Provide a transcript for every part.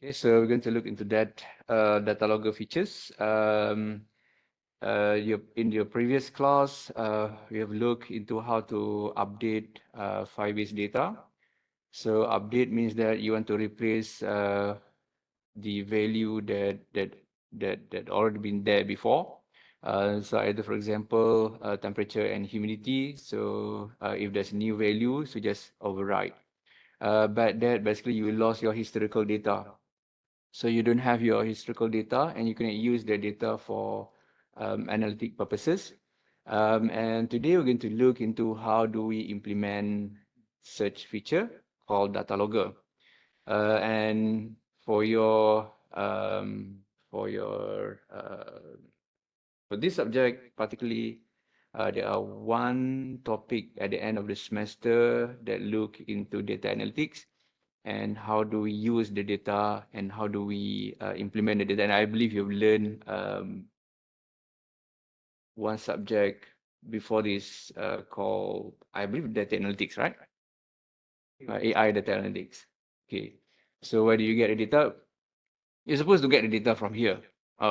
Okay, so we're going to look into that Datalogger features. In your previous class, we have looked into how to update Firebase data. So update means that you want to replace the value that already been there before. So either, for example, temperature and humidity. So if there's new value, so just override. But that basically you lost your historical data. So you don't have your historical data and you can use the data for analytic purposes. And today we're going to look into how do we implement such feature called Datalogger. And for your for your for this subject particularly, there are one topic at the end of the semester that look into data analytics and how do we use the data and how do we implement the data. And I believe you've learned one subject before this called, I believe, data analytics, right? AI data analytics. Okay. So where do you get the data? You're supposed to get the data from here,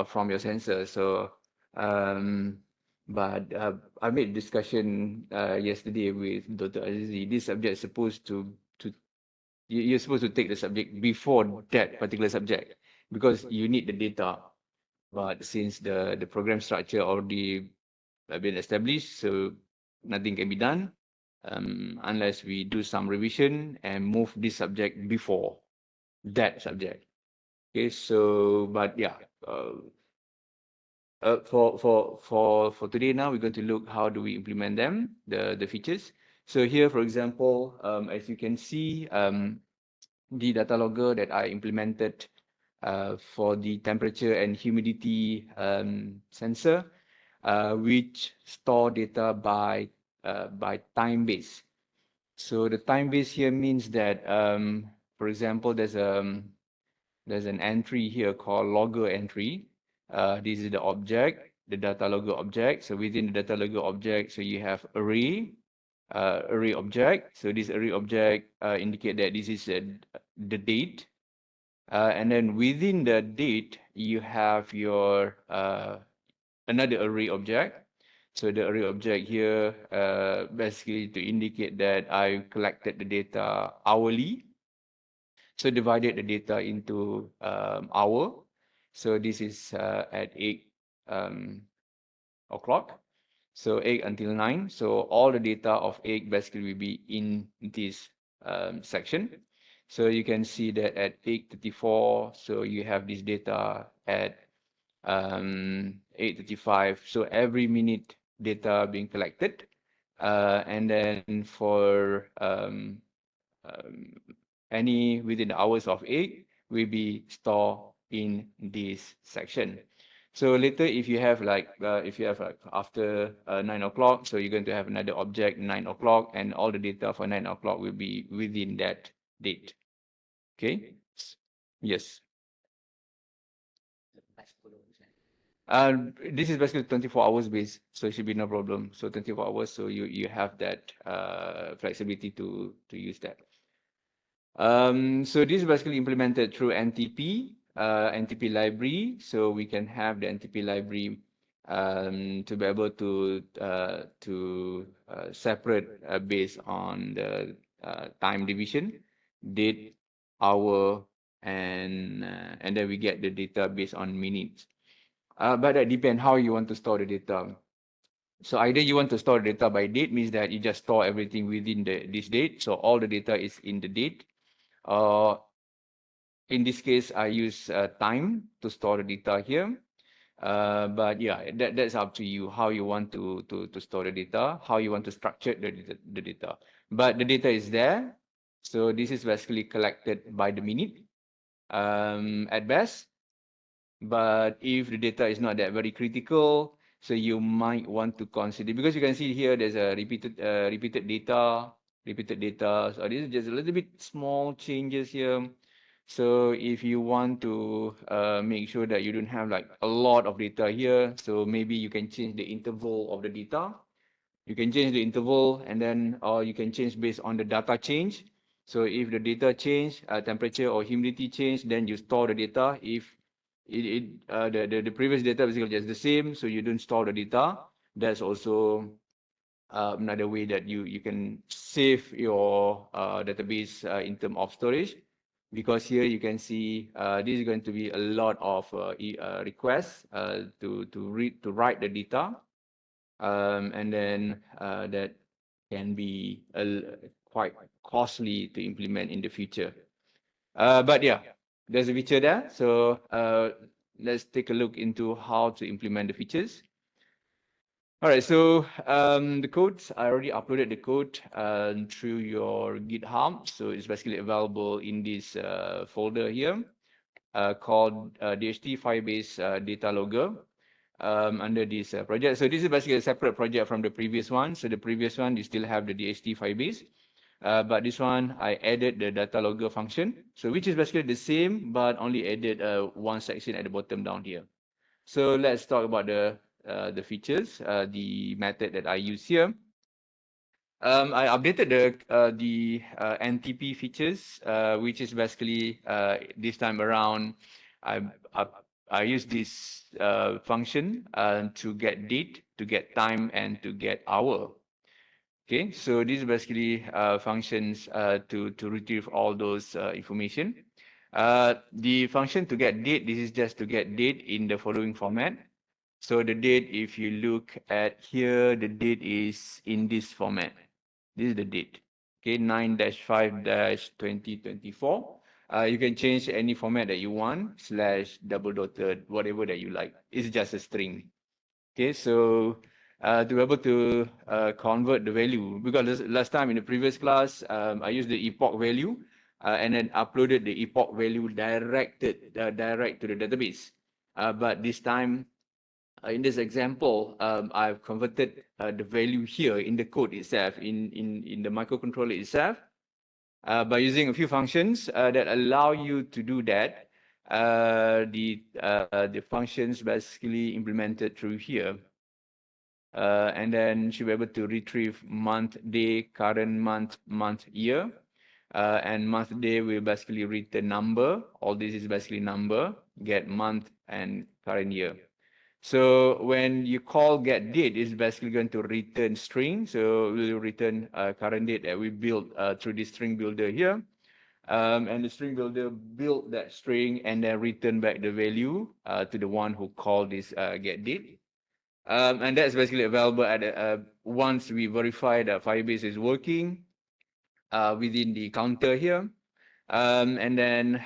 from your sensor. So, but I made discussion yesterday with Dr. Azizi. This subject is supposed to you're supposed to take the subject before that particular subject because you need the data. But since the program structure already been established, so nothing can be done unless we do some revision and move this subject before that subject. Okay, so but yeah, for today now we're going to look how do we implement them, the features. So here, for example, as you can see, the data logger that I implemented for the temperature and humidity sensor, which store data by time base. So the time base here means that, for example, there's an entry here called logger entry. This is the object, the data logger object. So within the data logger object, so you have array object. So this array object indicate that this is the date. And then within the date, you have your another array object. So the array object here basically to indicate that I collected the data hourly. So divided the data into hour. So this is at 8 o'clock. So 8 until 9. So all the data of 8 basically will be in this section. So you can see that at 8:34, so you have this data at 8:35. So every minute data being collected. And then for any within the hours of 8 will be stored in this section. So later, if you have like after 9 o'clock, so you're going to have another object 9 o'clock, and all the data for 9 o'clock will be within that date. Okay. Yes. This is basically 24 hours based, so it should be no problem. So 24 hours, so you have that flexibility to use that. So this is basically implemented through NTP, NTP library. So we can have the NTP library to be able to separate based on the time division, date, hour, and then we get the data based on minutes. But that depends how you want to store the data. So either you want to store the data by date, means that you just store everything within this date. So all the data is in the date. In this case, I use time to store the data here. But yeah, that's up to you how you want to store the data, how you want to structure the data. But the data is there. So this is basically collected by the minute at best. But if the data is not that very critical, so you might want to consider, because you can see here there's a repeated data. So this is just a little bit small changes here. So if you want to make sure that you don't have like a lot of data here, so maybe you can change the interval of the data. You can change the interval, and then or you can change based on the data change. So if the data change, temperature or humidity change, then you store the data. If the previous data basically just the same, so you don't store the data. That's also another way that you can save your database in terms of storage, because here you can see this is going to be a lot of requests to write the data, and then that can be quite costly to implement in the future. But yeah, there's a feature there. So let's take a look into how to implement the features. All right, so the codes, I already uploaded the code through your GitHub. So it's basically available in this folder here called DHT Firebase Datalogger under this project. So this is basically a separate project from the previous one. So the previous one, you still have the DHT Firebase. But this one, I added the data logger function. So which is basically the same, but only added one section at the bottom down here. So let's talk about the features, the method that I use here. I updated the NTP features, which is basically this time around, I I, I use this function to get date, to get time, and to get hour. Okay, so these are basically functions to retrieve all those information. The function to get date, this is just to get date in the following format. So the date, if you look at here, the date is in this format. This is the date. Okay, 9-5-2024. You can change any format that you want, slash, double dotted, whatever that you like. It's just a string. Okay, so to be able to convert the value, because last time in the previous class, I used the epoch value and then uploaded the epoch value direct to the database. But this time, in this example, I've converted the value here in the code itself, in the microcontroller itself, by using a few functions that allow you to do that. The functions basically implemented through here. And then should be able to retrieve month, day, current month, month, year. And month, day will basically return number. All this is basically number, get month and current year. So when you call get date, it's basically going to return string. So we'll return current date that we built through this string builder here. And the string builder built that string and then return back the value to the one who called this get date. And that's basically available at once we verify that Firebase is working within the counter here. And then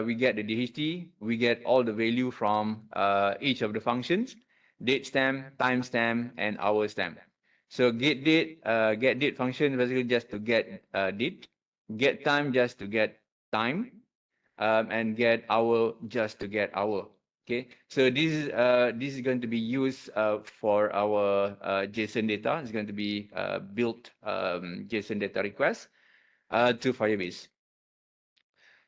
we get the DHT, we get all the value from each of the functions, date stamp, time stamp, and hour stamp. So get date function basically just to get date, get time just to get time, and get hour just to get hour. Okay, so this is going to be used for our JSON data. It's going to be built JSON data request to Firebase.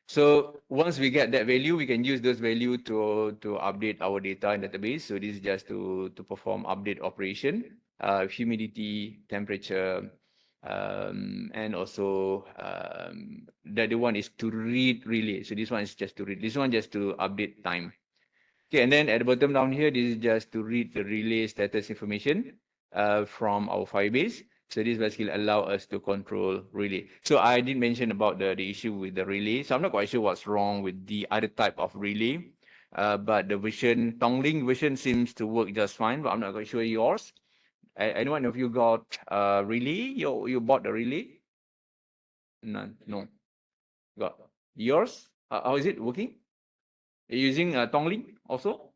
So once we get that value, we can use those value to update our data in database. So this is just to perform update operation, humidity, temperature, and also the other one is to read relay. So this one is just to read. This one just to update time. Okay, and then at the bottom down here, this is just to read the relay status information from our Firebase. So this basically allow us to control relay. So I did mention about the issue with the relay. So I'm not quite sure what's wrong with the other type of relay. But the version, Tongling version seems to work just fine, but I'm not quite sure yours. Anyone of you got relay? You bought the relay? None, no. Got yours? How is it working? Are you using Tongling also?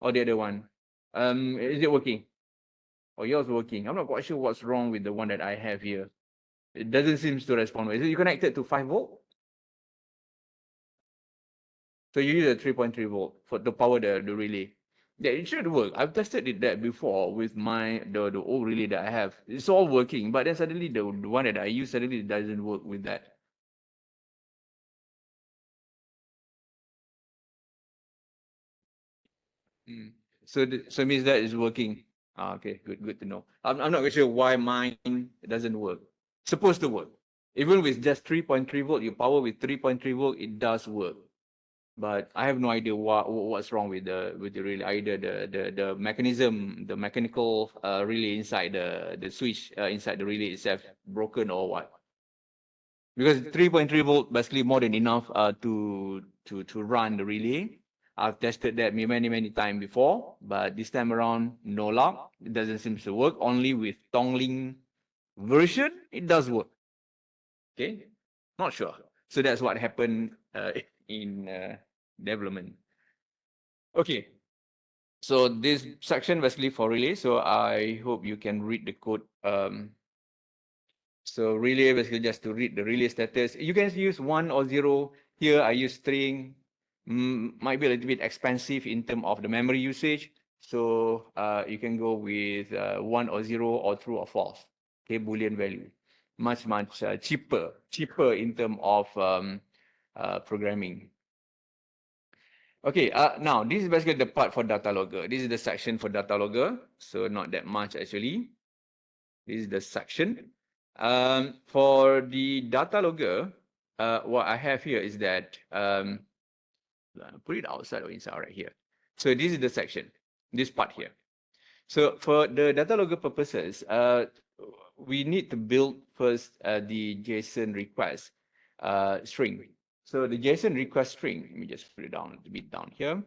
Or the other one? Is it working? Or yours working? I'm not quite sure what's wrong with the one that I have here. It doesn't seem to respond. Is it you connected to 5 volt? So you use a 3.3 volt for to power the relay. Yeah, it should work. I've tested that before with the old relay that I have. It's all working, but then suddenly the one that I use suddenly doesn't work with that. So so means that is working. Okay, good to know. I'm not quite sure why mine doesn't work. Supposed to work. Even with just 3.3 volt, you power with 3.3 volt, it does work. But I have no idea what's wrong with the relay, either the mechanism, the mechanical relay inside the switch inside the relay itself broken or what. Because 3.3 volt basically more than enough to run the relay. I've tested that many times before, but this time around no luck. It doesn't seem to work. Only with Tongling version it does work. Okay, not sure. So that's what happened in development. Okay, so this section basically for relay. So I hope you can read the code. So relay basically just to read the relay status. You can use 1 or 0. Here I use string. Might be a little bit expensive in terms of the memory usage. So you can go with 1 or 0 or true or false. Okay, Boolean value. Much cheaper in terms of programming. Okay, now this is basically the part for Datalogger. This is the section for Datalogger. So not that much actually. This is the section. For the Datalogger, what I have here is that, put it outside or inside right here. So this is the section, this part here. So for the Datalogger purposes, we need to build first the JSON request string. So the JSON request string, let me just put it down a bit down here.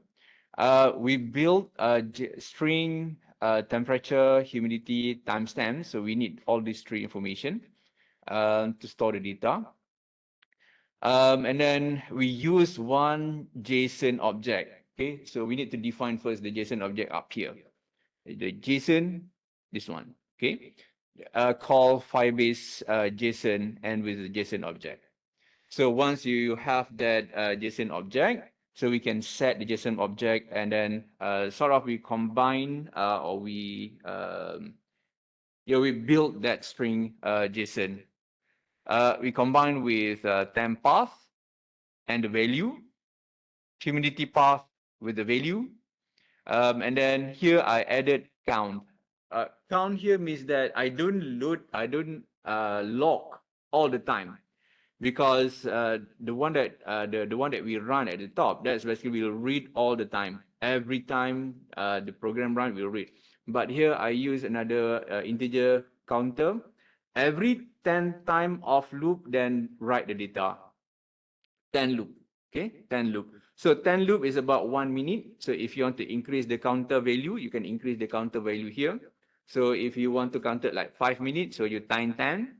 We built a string temperature, humidity, timestamp. So we need all these three information to store the data. And then we use one JSON object. Okay, so we need to define first the JSON object up here. The JSON, this one. Okay, call Firebase JSON and with the JSON object. So once you have that JSON object, so we can set the JSON object and then sort of we combine or we build that string JSON. We combine with temp path and the value, humidity path with the value, and then here I added count. Count here means that I don't log all the time, because the one that we run at the top, that's basically we'll read all the time. Every time the program run, we'll read. But here I use another integer counter. Every 10 time of loop, then write the data. 10 loop. Okay, 10 loop. So 10 loop is about 1 minute. So if you want to increase the counter value, you can increase the counter value here. So if you want to count it like 5 minutes, so you time 10.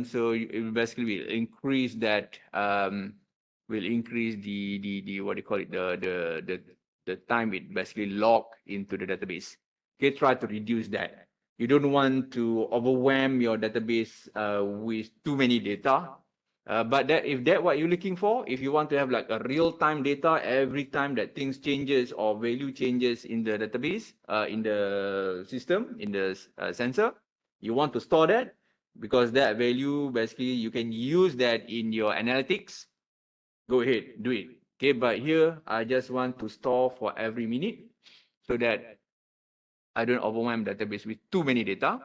So it basically will increase that. Will increase the what do you call it, the time it basically log into the database. Okay, try to reduce that. You don't want to overwhelm your database with too many data. But if that's what you're looking for, if you want to have like a real-time data every time that things changes or value changes in the database, in the system, in the sensor, you want to store that, because that value basically you can use that in your analytics. Go ahead, do it. Okay, but here I just want to store for every minute so that I don't overwhelm database with too many data.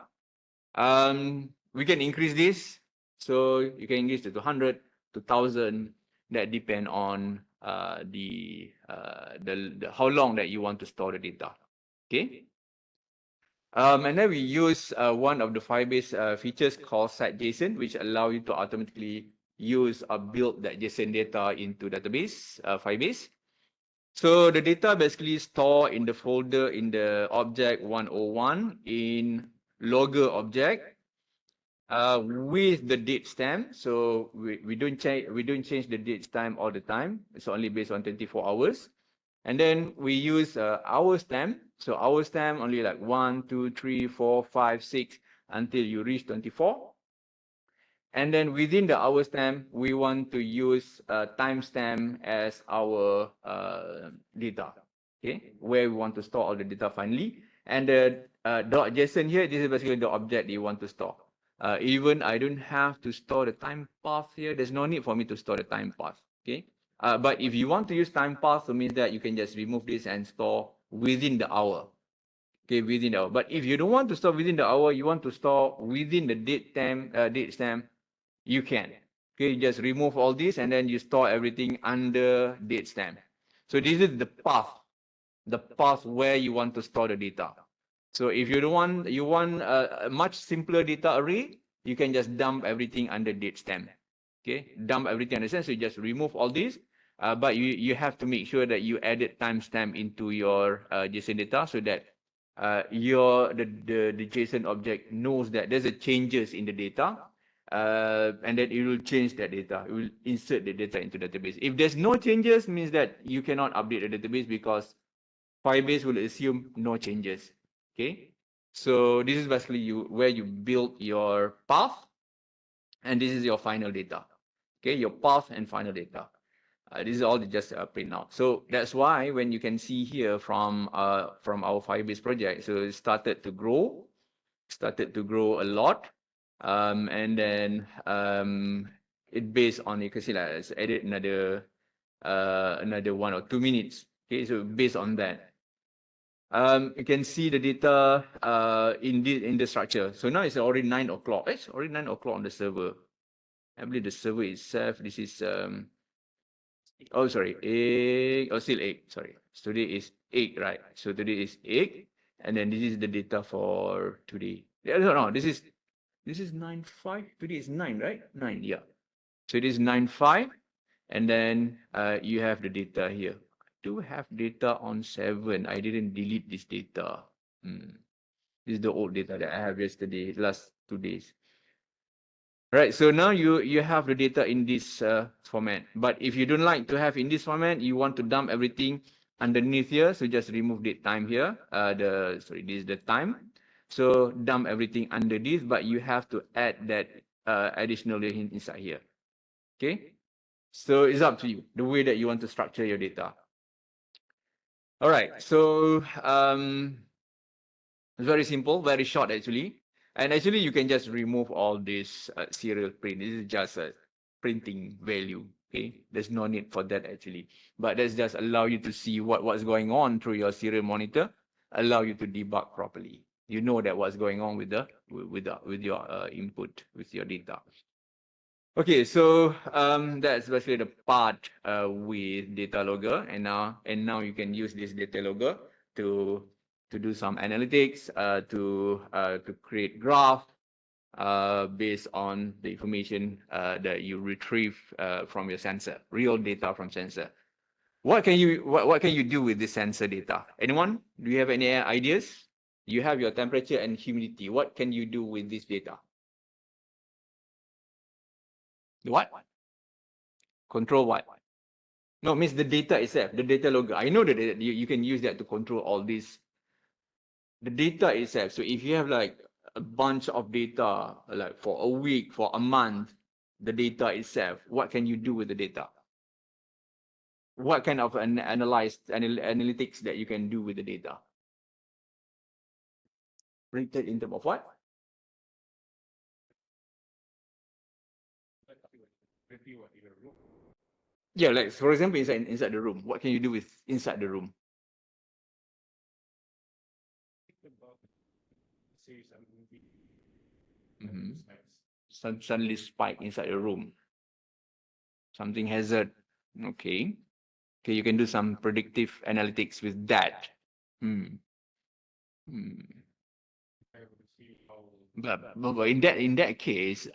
We can increase this. So you can increase it to 100, to 1,000. That depend on the how long that you want to store the data. Okay. And then we use one of the Firebase features called set JSON, which allow you to automatically use or build that JSON data into database Firebase. So the data basically stored in the folder in the object 101 in logger object with the date stamp. So we don't change the date stamp all the time. It's only based on 24 hours. And then we use hour stamp. So hour stamp only like 1, 2, 3, 4, 5, 6 until you reach 24. And then within the hour stamp, we want to use timestamp as our data, okay, where we want to store all the data finally. And the .json here, this is basically the object you want to store. Even I don't have to store the time path here. There's no need for me to store the time path, okay. But if you want to use time path, it means that you can just remove this and store within the hour. Okay, within the hour. But if you don't want to store within the hour, you want to store within the date stamp, You can. Okay, you just remove all this and then you store everything under date stamp. So this is the path where you want to store the data. So if you don't want, you want a much simpler data array, you can just dump everything under date stamp. Okay, dump everything under stamp. So you just remove all this, but you have to make sure that you added timestamp into your JSON data so that the JSON object knows that there's a changes in the data, and then it will change that data. It will insert the data into the database. If there's no changes, means that you cannot update the database because Firebase will assume no changes. Okay, so this is basically where you build your path, and this is your final data. Okay, your path and final data. This is all just print out. So that's why when you can see here from our Firebase project, so it started to grow a lot, and then it based on, you can see like it's added another 1 or 2 minutes. Okay, so based on that. You can see the data in the structure. So now it's already 9 o'clock. It's already 9 o'clock on the server. I believe the server itself, this is oh sorry, 8, oh still 8, sorry. So today is 8, right? So today is 8, and then this is the data for today. No, this is 9/5. Today is 9, right? 9, yeah. So it is 9/5, and then you have the data here. Do have data on 7. I didn't delete this data. This is the old data that I have yesterday, last 2 days. Right, so now you have the data in this format. But if you don't like to have in this format, you want to dump everything underneath here, so just remove the time here. This is the time. So dump everything under this, but you have to add that additional layer inside here. Okay, so it's up to you, the way that you want to structure your data. All right, so it's very simple, very short actually. And actually, you can just remove all this serial print. This is just a printing value. Okay, there's no need for that actually. But that's just allow you to see what's going on through your serial monitor, allow you to debug properly. You know that what's going on with your input, with your data. Okay, so that's basically the part with Datalogger, and now you can use this Datalogger to do some analytics, to create graph based on the information that you retrieve from your sensor, real data from sensor. What can you do with this sensor data? Anyone? Do you have any ideas? You have your temperature and humidity. What can you do with this data? What? Control what? No, means the data itself, the data logger. I know that you can use that to control all this. The data itself. So if you have like a bunch of data, like for a week, for a month, the data itself, what can you do with the data? What kind of analytics that you can do with the data? Rated in terms of what? Yeah, like for example, inside the room, what can you do with inside the room? Suddenly spike inside the room. Something hazard. Okay. Okay, you can do some predictive analytics with that. But in that case,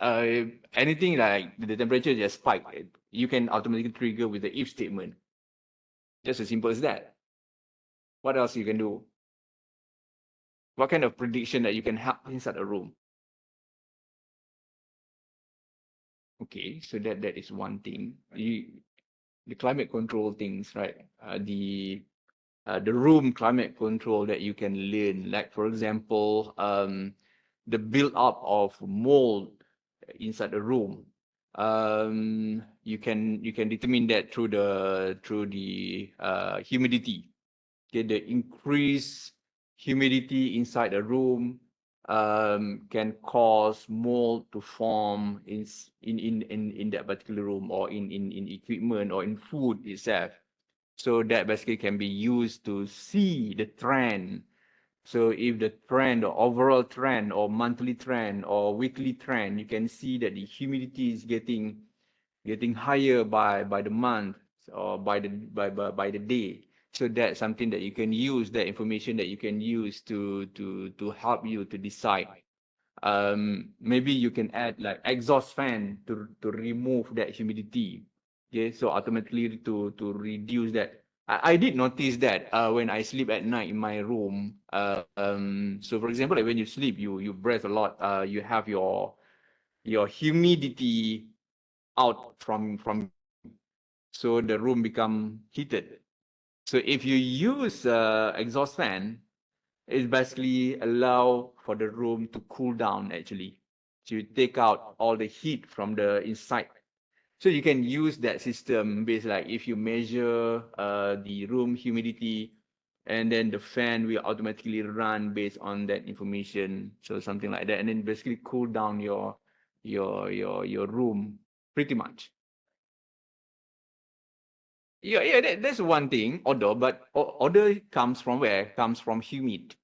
anything like the temperature just spike, you can automatically trigger with the if statement. Just as simple as that. What else you can do? What kind of prediction that you can have inside a room? Okay, so that is one thing. The climate control things, right? The room climate control that you can learn, like for example, the build up of mold inside the room. You can determine that through the humidity. Okay, the increased humidity inside the room can cause mold to form in that particular room, or in equipment, or in food itself. So that basically can be used to see the trend So if the trend or overall trend or monthly trend or weekly trend, you can see that the humidity is getting higher by the month or by the day. So that's something that you can use, that information that you can use to help you to decide. Maybe you can add like exhaust fan to remove that humidity. Okay, so automatically to reduce that. I did notice that when I sleep at night in my room. So for example, like when you sleep, you breathe a lot. You have your humidity out from so the room become heated. So if you use exhaust fan, it basically allow for the room to cool down actually, to take out all the heat from the inside. So you can use that system based like if you measure the room humidity, and then the fan will automatically run based on that information. So something like that, and then basically cool down your room pretty much. Yeah, that's one thing, odor, but odor comes from where? Comes from humid.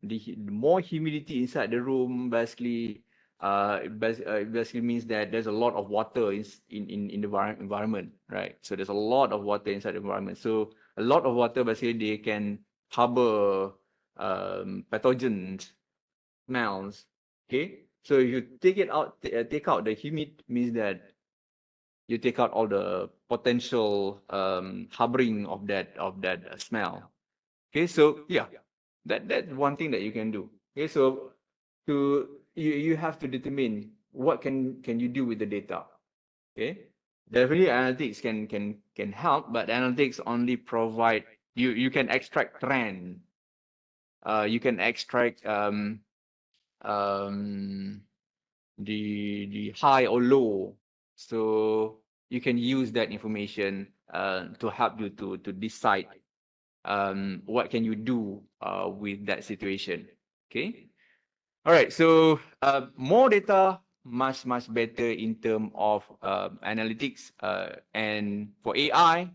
The more humidity inside the room, basically, it basically means that there's a lot of water in the environment, right? So there's a lot of water inside the environment. So a lot of water, basically, they can harbor pathogens, smells. Okay, so if you take it out, take out the humid, means that you take out all the potential harboring of that smell. Okay, so yeah, that's one thing that you can do. Okay, so you have to determine what can you do with the data. Okay, definitely analytics can help, but analytics only provide you can extract trend. You can extract um, the high or low. So you can use that information to help you to decide what can you do with that situation. Okay. All right. So more data, much better in terms of analytics. And for AI,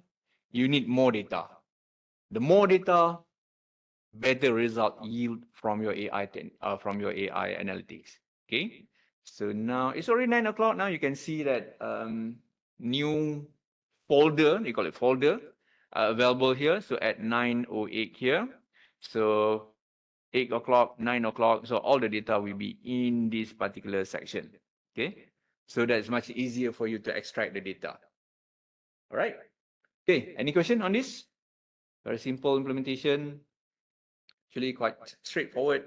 you need more data. The more data, better result yield from your from your AI analytics. Okay. So now it's already 9 o'clock. Now you can see that new folder, they call it folder, available here. So at 9:08 here. So 8 o'clock, 9 o'clock. So all the data will be in this particular section. Okay. So that's much easier for you to extract the data. All right. Okay. Any question on this? Very simple implementation. Actually quite straightforward.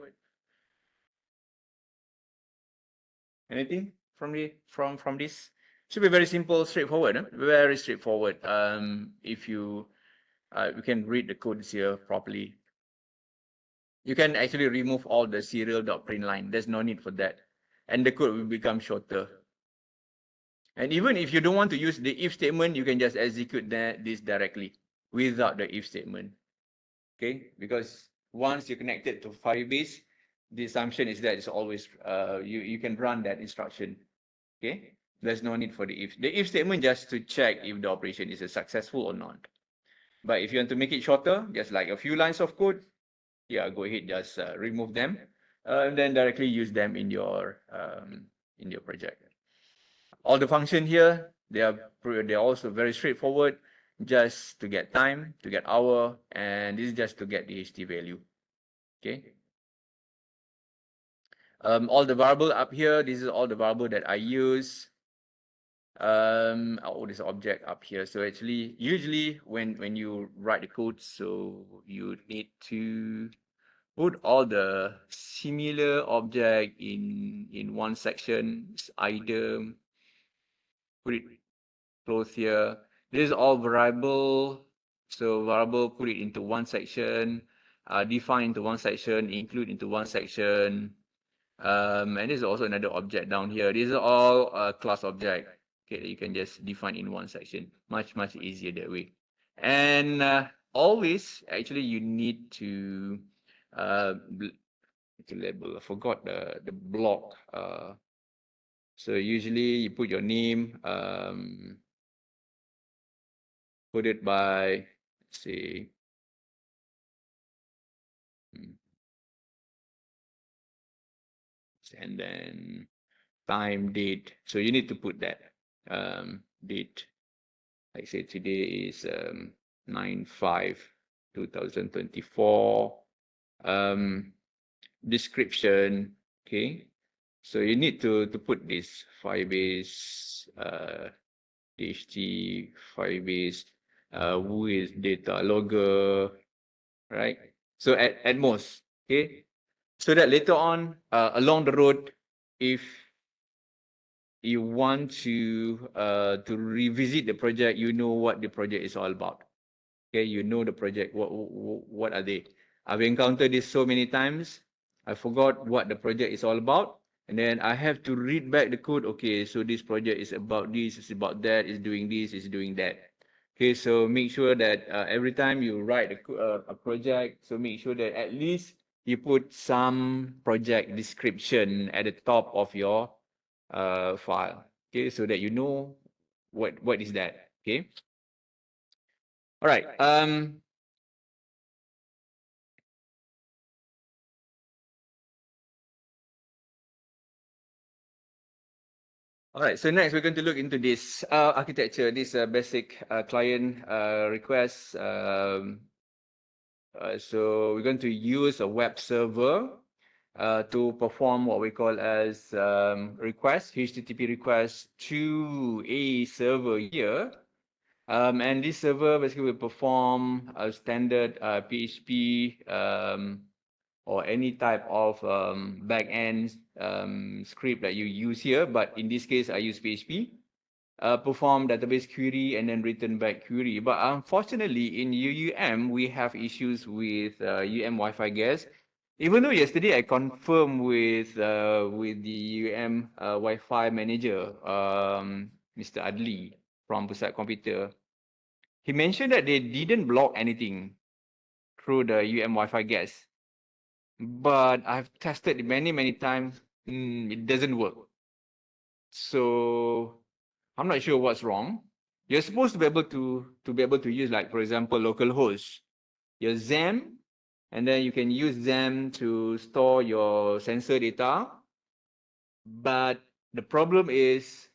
Anything from this? Should be very simple, straightforward. Huh? Very straightforward. If you can read the codes here properly. You can actually remove all the serial.print line. There's no need for that, and the code will become shorter. And even if you don't want to use the if statement, you can just execute this directly without the if statement. Okay, because once you connect it to Firebase, the assumption is that it's always you can run that instruction. Okay, there's no need for the if. The if statement just to check if the operation is successful or not. But if you want to make it shorter, just like a few lines of code, yeah, go ahead, just remove them, and then directly use them in your project. All the function here, they're also very straightforward, just to get time, to get hour, and this is just to get the HT value. Okay. All the variable up here, this is all the variable that I use. This object up here. So actually, usually when you write the code, so you need to put all the similar object in one section. It's either put it close here. This is all variable. So variable, put it into one section, define into one section, include into one section. And this is also another object down here. These are all class object. Okay, that you can just define in one section. Much easier that way. And always, actually, you need to label. I forgot the block. So usually you put your name. Put it by, let's say, and then time, date. So you need to put that date. Like say today is 9/5/2024. Description. Okay. So you need to put this Firebase DHT Firebase with Datalogger, right? So at most, okay. So that later on along the road, if you want to revisit the project, you know what the project is all about. Okay, you know the project. What are they? I've encountered this so many times. I forgot what the project is all about, and then I have to read back the code. Okay, so this project is about this, it's about that, it's doing this, it's doing that. Okay, so make sure that every time you write a project, so make sure that at least you put some project description at the top of your file. Okay, so that you know what is that. Okay. All right. All right, so next we're going to look into this architecture, this basic client request. So we're going to use a web server to perform what we call as request, HTTP request to a server here. And this server basically will perform a standard PHP or any type of back-end script that you use here. But in this case, I use PHP. Perform database query and then return back query. But unfortunately, in UUM, we have issues with UM Wi-Fi guest. Even though yesterday I confirmed with the UM Wi-Fi manager, Mr. Adli from Pusat Computer, he mentioned that they didn't block anything through the UM Wi-Fi guest. But I've tested it many times. It doesn't work. So I'm not sure what's wrong. You're supposed to be able to use, like, for example, localhost, your XAMPP, and then you can use XAMPP to store your sensor data. But the problem is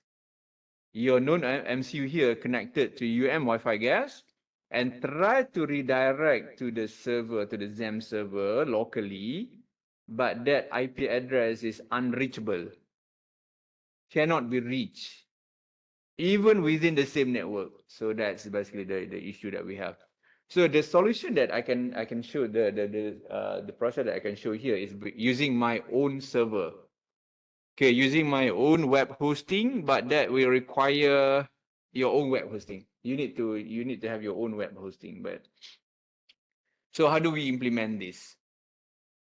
your known MCU here connected to UM Wi-Fi guest and try to redirect to the server, to the XAMPP server locally, but that IP address is unreachable, cannot be reached, even within the same network. So that's basically the issue that we have. So the solution that I can show, the process that I can show here is using my own server. Okay, using my own web hosting, but that will require your own web hosting. You need to have your own web hosting. But so how do we implement this?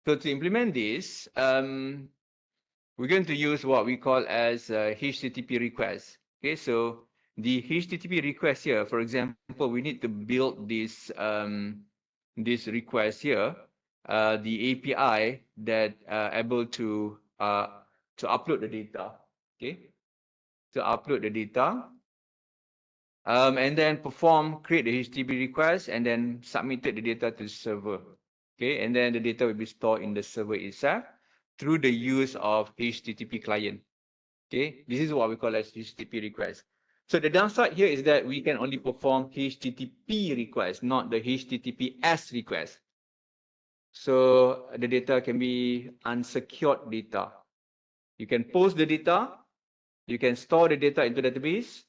So to implement this, we're going to use what we call as HTTP request. Okay, so the HTTP request here, for example, we need to build this this request here, the API that able to upload the data. Okay, to upload the data, and then create the HTTP request, and then submitted the data to the server. Okay, and then the data will be stored in the server itself through the use of HTTP client. Okay, this is what we call as HTTP request. So the downside here is that we can only perform HTTP request, not the HTTPS request. So the data can be unsecured data. You can post the data, you can store the data into database,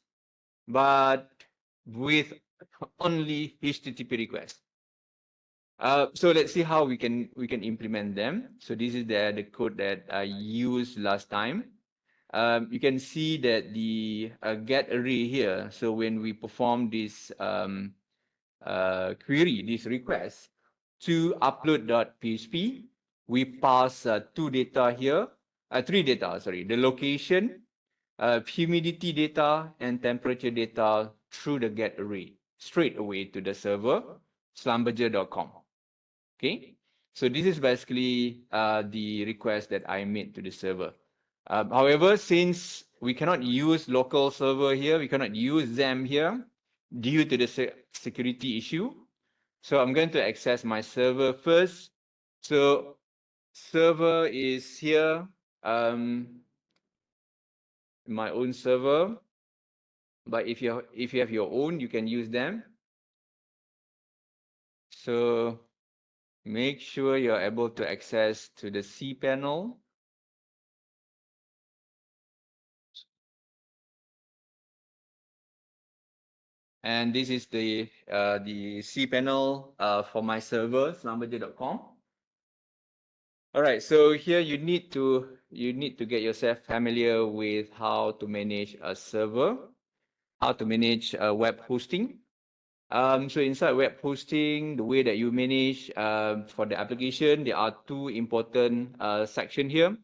but with only HTTP request. So let's see how we can implement them. So this is the code that I used last time. You can see that the get array here. So when we perform this query, this request to upload.php, we pass two data here, three data, sorry, the location, humidity data, and temperature data through the get array straight away to the server, slumberger.com. Okay, so this is basically the request that I made to the server. However, since we cannot use local server here, we cannot use XAMPP here due to the security issue. So I'm going to access my server first. So server is here. my own server. But if you have your own, you can use them. So make sure you're able to access to the cPanel. And this is the cPanel for my server, slumberjay.com. All right, so here you need to get yourself familiar with how to manage a server, how to manage web hosting. So inside web hosting, the way that you manage for the application, there are two important sections here.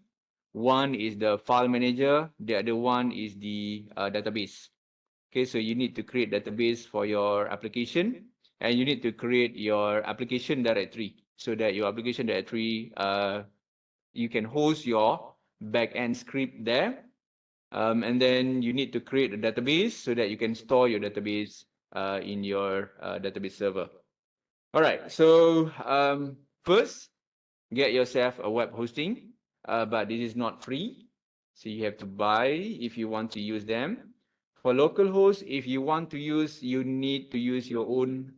One is the file manager, the other one is the database. Okay, so you need to create database for your application, and you need to create your application directory so that your application directory, you can host your backend script there. And then you need to create a database so that you can store your database in your database server. All right, so first, get yourself a web hosting, but this is not free. So you have to buy if you want to use them. For localhost, if you want to use, you need to use your own.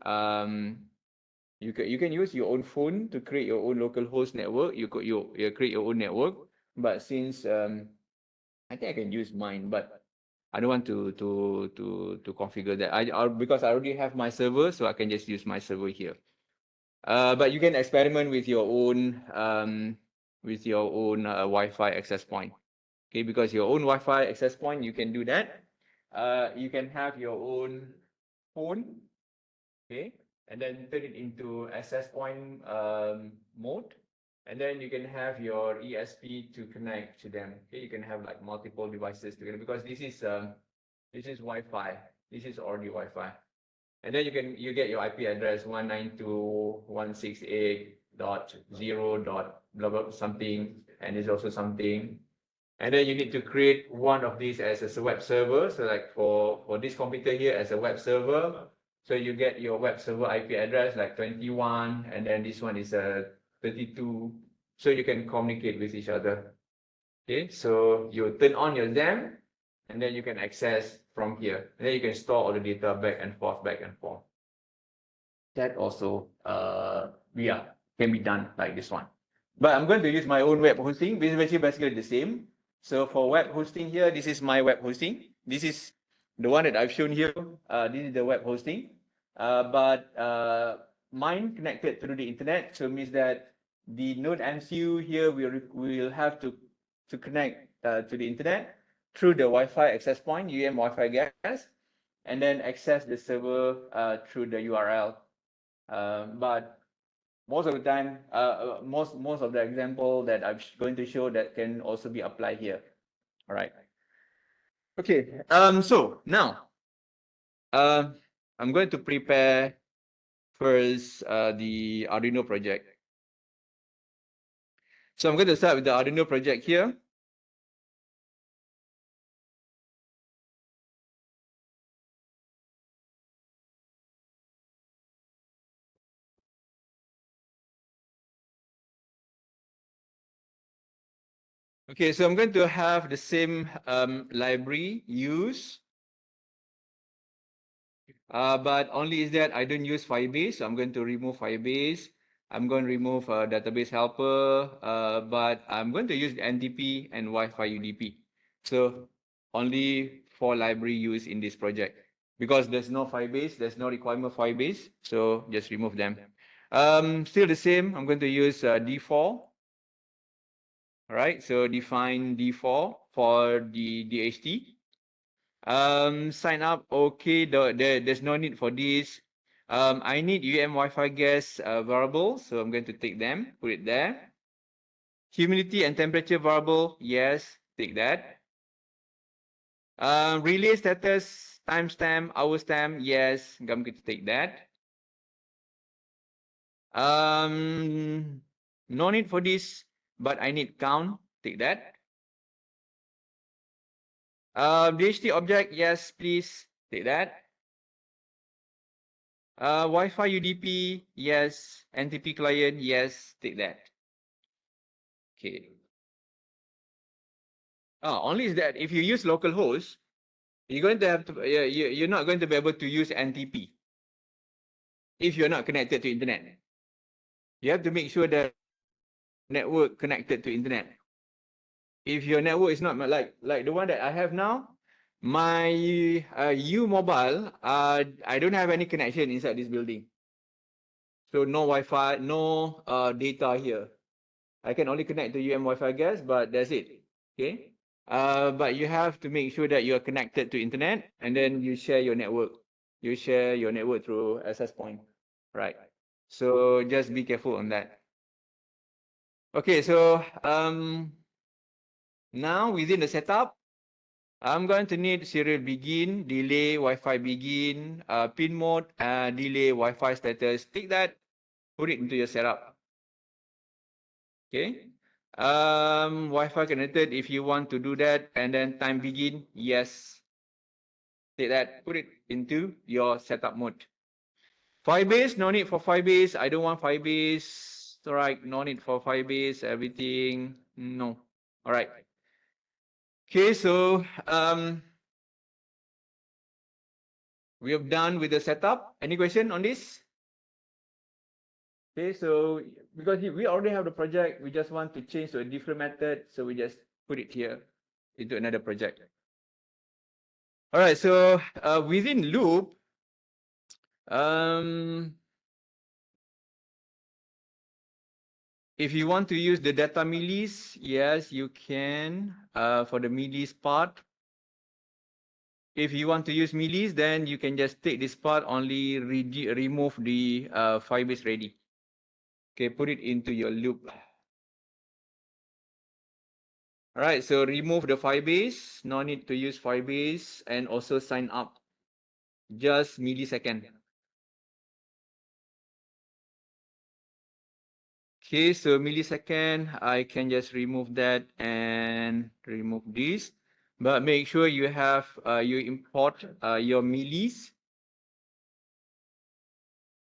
You can use your own phone to create your own localhost network. You create your own network. But since I think I can use mine, but I don't want to configure that. Because I already have my server, so I can just use my server here. But you can experiment with your own Wi-Fi access point. Okay, because your own Wi-Fi access point, you can do that. You can have your own phone, okay, and then turn it into access point mode, and then you can have your ESP to connect to them. Okay, you can have like multiple devices together because this is Wi-Fi. This is already Wi-Fi. And then you get your IP address 192.168.0. Blah blah something, and there's also something. And then you need to create one of these as a web server. So like for this computer here as a web server, so you get your web server IP address like 21, and then this one is a 32, so you can communicate with each other. Okay, so you turn on your XAMPP, and then you can access from here. And then you can store all the data back and forth, back and forth. That also, can be done like this one. But I'm going to use my own web hosting, which is basically the same. So for web hosting here, this is my web hosting. This is the one that I've shown here. This is the web hosting. But mine connected through the internet, so it means that the node MCU here will have to connect to the internet through the Wi-Fi access point, Wi-Fi gas, and then access the server through the URL. But most of the time, most of the example that I'm going to show that can also be applied here. All right. Okay. So now, I'm going to prepare first the Arduino project. So I'm going to start with the Arduino project here. Okay, so I'm going to have the same library used, but only is that I don't use Firebase, so I'm going to remove Firebase. I'm going to remove database helper, but I'm going to use NTP and Wi-Fi UDP. So only 4 library used in this project. Because there's no Firebase, there's no requirement for Firebase, so just remove them. Still the same, I'm going to use D4. All right, so define D4 for the DHT. Sign up, okay, there's no need for this. I need Wi-Fi gas variable, so I'm going to take them, put it there. Humidity and temperature variable, yes, take that. Relay status, timestamp, hour stamp, yes, I'm going to take that. No need for this, but I need count, take that. DHT object, yes, please, take that. Wi-Fi UDP, yes. NTP client, yes, take that. Okay. Only is that if you use localhost, you're going to have to, you're not going to be able to use NTP if you're not connected to internet. You have to make sure that network connected to internet. If your network is not like the one that I have now, my U mobile, I don't have any connection inside this building. So no Wi-Fi, no data here. I can only connect to UM Wi-Fi gas, but that's it. Okay. But you have to make sure that you are connected to internet, and then you share your network. You share your network through access point, right? So just be careful on that. Okay, so now within the setup, I'm going to need serial begin, delay, Wi-Fi begin, pin mode, delay, Wi-Fi status. Take that, put it into your setup. Okay. Wi-Fi connected if you want to do that, and then time begin, yes. Take that, put it into your setup mode. Firebase, no need for Firebase. I don't want Firebase. All right, no need for Firebase. Everything, no. All right. Okay, so we have done with the setup. Any question on this? Okay, so because we already have the project, we just want to change to a different method, so we just put it here into another project. All right, so within loop, if you want to use the data millis, yes, you can for the millis part. If you want to use millis, then you can just take this part, only remove the Firebase ready. Okay, put it into your loop. All right, so remove the Firebase, no need to use Firebase, and also sign up, just millisecond. Okay, so millisecond, I can just remove that and remove this, but make sure you have, you import your millis.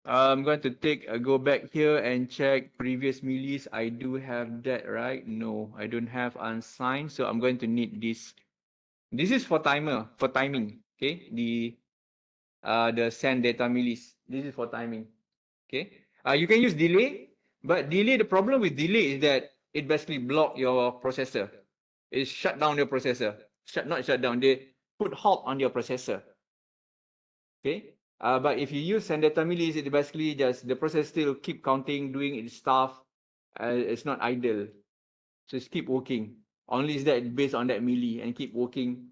I'm going to go back here and check previous millis. I do have that, right? No, I don't have unsigned, so I'm going to need this. This is for timer, for timing, okay? The send data millis. This is for timing, okay? You can use delay, but delay, the problem with delay is that it basically block your processor. It shut down your processor. Not shut down, they put halt on your processor, okay? But if you use send data millis, it basically just, the process still keep counting, doing its stuff. It's not idle. So it's keep working. Only is that based on that milli and keep working.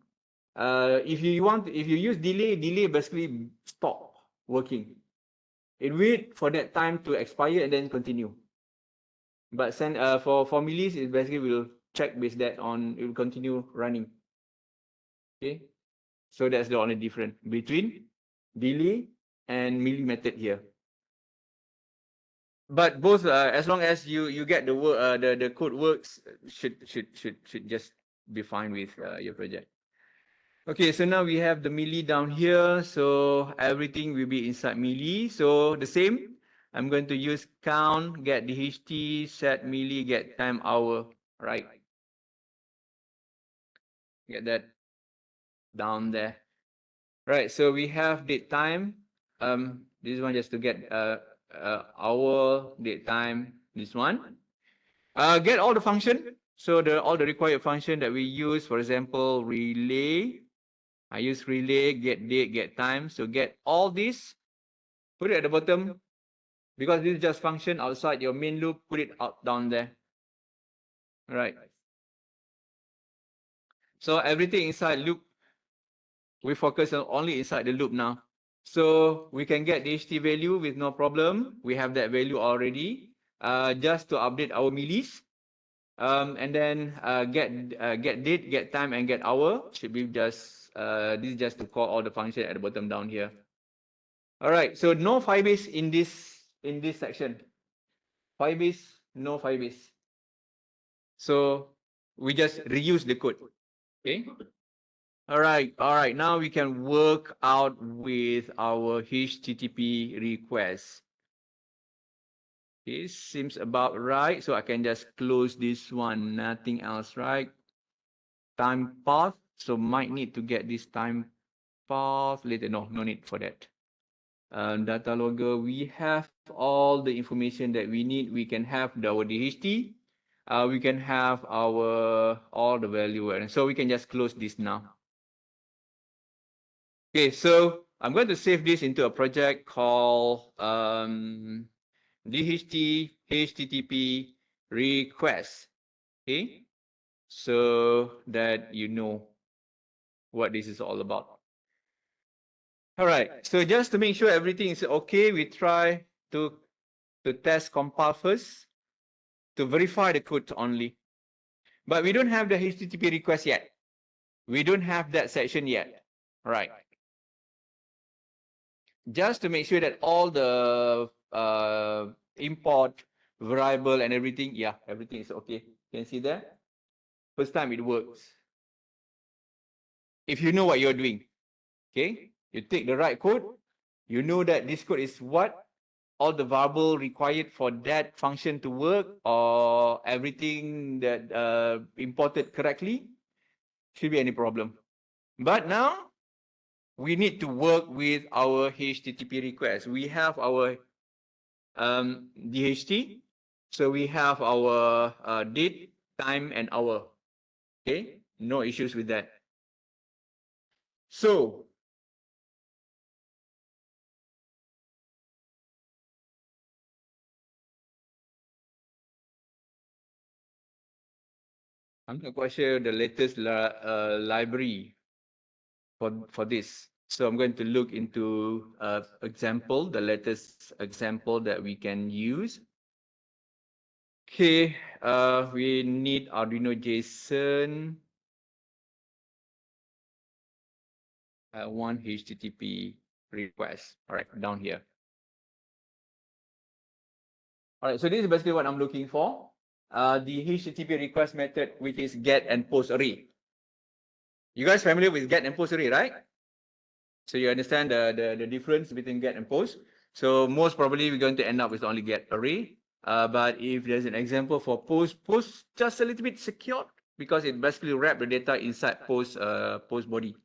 If you use delay basically stop working. It wait for that time to expire and then continue. But send for millis, it basically will check based that on, it will continue running. Okay. So that's the only difference between delay and milli method here. But both, as long as you get the work, the code works, should just be fine with your project. Okay, so now we have the milli down here, so everything will be inside milli. So the same, I'm going to use count, get DHT, set milli, get time hour, right? Get that down there. Right, so we have date time. This one just to get hour, date time, this one. Get all the function. So all the required function that we use, for example, relay. I use relay, get date, get time. So get all this, put it at the bottom, because this is just function outside your main loop, put it out down there. All right. So everything inside loop, we focus on only inside the loop now. So we can get the HT value with no problem. We have that value already. Just to update our millis. And then get date, get time, and get hour. Should be just, this is just to call all the function at the bottom down here. All right, so no Firebase in this section. Firebase, no Firebase. So we just reuse the code. Okay. All right. Now we can work out with our HTTP request. Okay, seems about right. So I can just close this one. Nothing else, right? time path. So might need to get this time path later. No need for that. Data logger, we have all the information that we need. We can have our DHT. We can have our all the value, and so we can just close this now. Okay, so I'm going to save this into a project called DHT HTTP request. Okay, so that you know what this is all about. All right, so just to make sure everything is okay, we try to test compile first to verify the code only. But we don't have the HTTP request yet. We don't have that section yet. Right. Just to make sure that all the import variable and everything, yeah, everything is okay. You can see that. First time it works. If you know what you're doing, okay, you take the right code, you know that this code is what all the variable required for that function to work, or everything that imported correctly, should be any problem. But now we need to work with our HTTP request. We have our DHT, so we have our date, time, and hour. Okay, no issues with that. So I'm not quite sure the latest library for this. So I'm going to look into example, the latest example that we can use. Okay, we need Arduino JSON. One HTTP request. All right, down here. All right, so this is basically what I'm looking for. The HTTP request method, which is get and post array. You guys familiar with get and post array, right? So you understand the difference between get and post. So most probably we're going to end up with only get array. But if there's an example for post just a little bit secured because it basically wrap the data inside post body.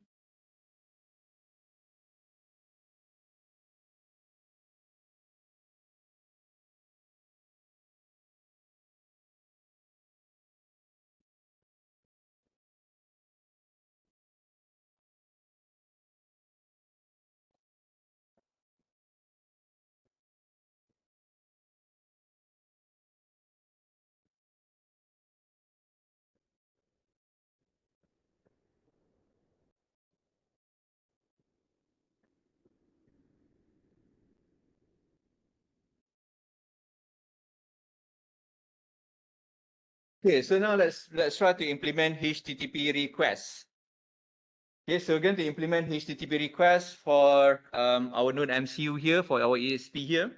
Okay, so now let's try to implement HTTP requests. Okay, so we're going to implement HTTP requests for our node MCU here, for our ESP here.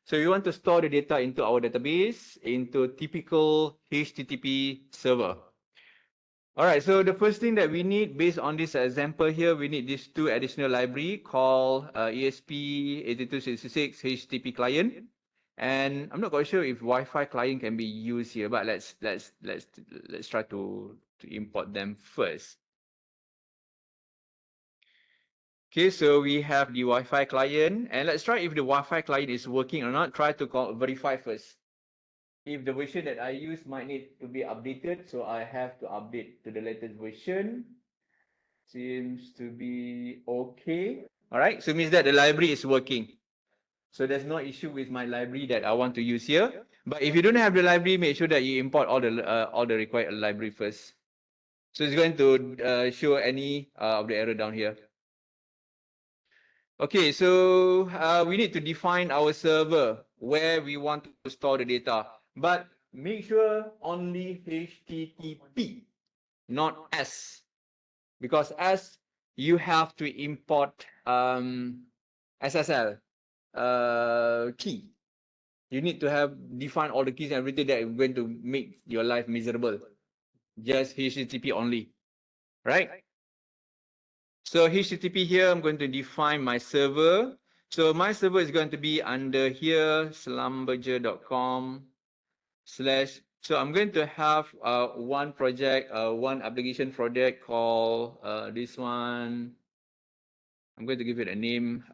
So we want to store the data into our database, into typical HTTP server. All right, so the first thing that we need, based on this example here, we need these two additional library called ESP8266 HTTP client. And I'm not quite sure if Wi-Fi client can be used here, but let's try to import them first. Okay, so we have the Wi-Fi client, and let's try if the Wi-Fi client is working or not. Try to verify first. If the version that I use might need to be updated, so I have to update to the latest version. Seems to be okay. All right, so it means that the library is working. So there's no issue with my library that I want to use here. But if you don't have the library, make sure that you import all the required library first. So it's going to show any of the error down here. Okay, so we need to define our server where we want to store the data. But make sure only HTTP, not S. Because S, you have to import SSL key. You need to have defined all the keys and everything that is going to make your life miserable. Just HTTP only, right? So HTTP here, I'm going to define my server. So my server is going to be under here, slumberger.com/. So I'm going to have one project, one application project called this one. I'm going to give it a name,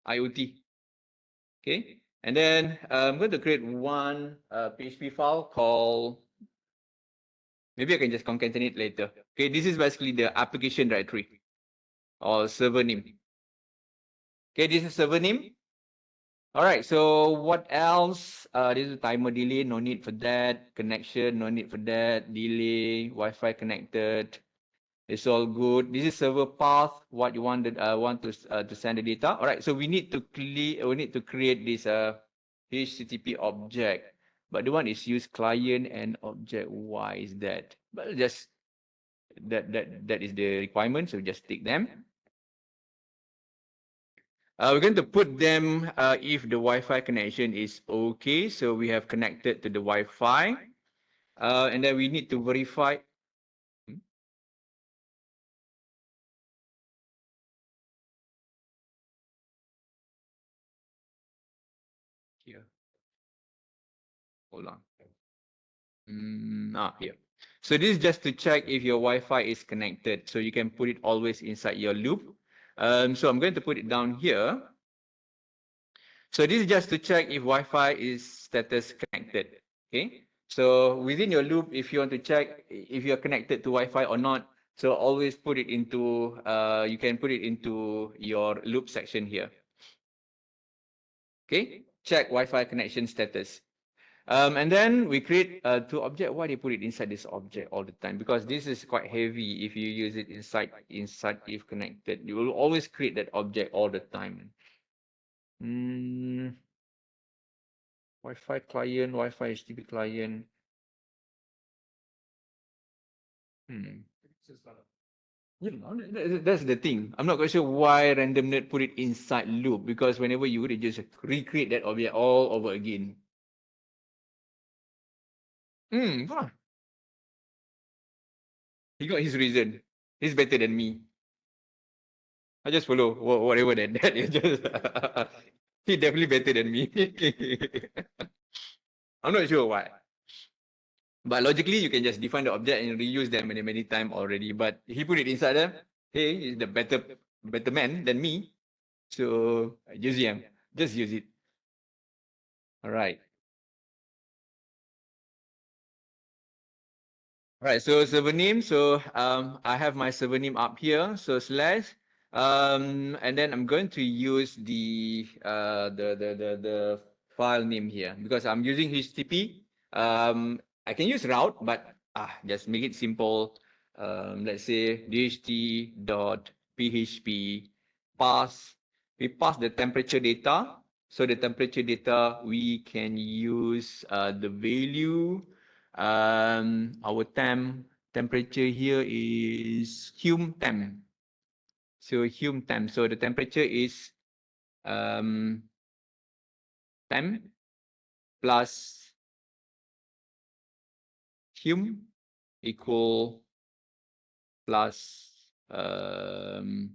IoT. Okay, and then I'm going to create one PHP file called, maybe I can just concatenate later. Okay, this is basically the application directory or server name. Okay, this is server name. All right, so what else? This is timer delay, no need for that. Connection, no need for that. Delay, Wi-Fi connected. It's all good. This is server path. What you want to send the data. All right. So we need to create this HTTP object. But the one is use client and object. Why is that? But just that is the requirement. So just take them. We're going to put them if the Wi-Fi connection is okay. So we have connected to the Wi-Fi, and then we need to verify. Here. Hold on. Here. So this is just to check if your Wi-Fi is connected. So you can put it always inside your loop. So I'm going to put it down here. So this is just to check if Wi-Fi is status connected. Okay. So within your loop, if you want to check if you're connected to Wi-Fi or not, so always put it into, you can put it into your loop section here. Okay. Check Wi-Fi connection status. And then we create two objects. Why they put it inside this object all the time? Because this is quite heavy. If you use it inside if connected, you will always create that object all the time. Wi-Fi client, Wi-Fi HTTP client. That's the thing. I'm not quite sure why randomnet put it inside loop, because whenever you would just recreate that object all over again. Fine. He got his reason. He's better than me. I just follow whatever that is. Just he definitely better than me. I'm not sure why. But logically, you can just define the object and reuse them many times already. But he put it inside there. Hey, he's the better man than me. So use him. Just use it. All right. All right, so server name. So I have my server name up here. So slash, and then I'm going to use the file name here because I'm using HTTP. I can use route, but just make it simple. Let's say dht.php pass. We pass the temperature data. So the temperature data we can use the value. Our temperature here is hum temp. So hum temp. So the temperature is temp plus hum equal plus hum,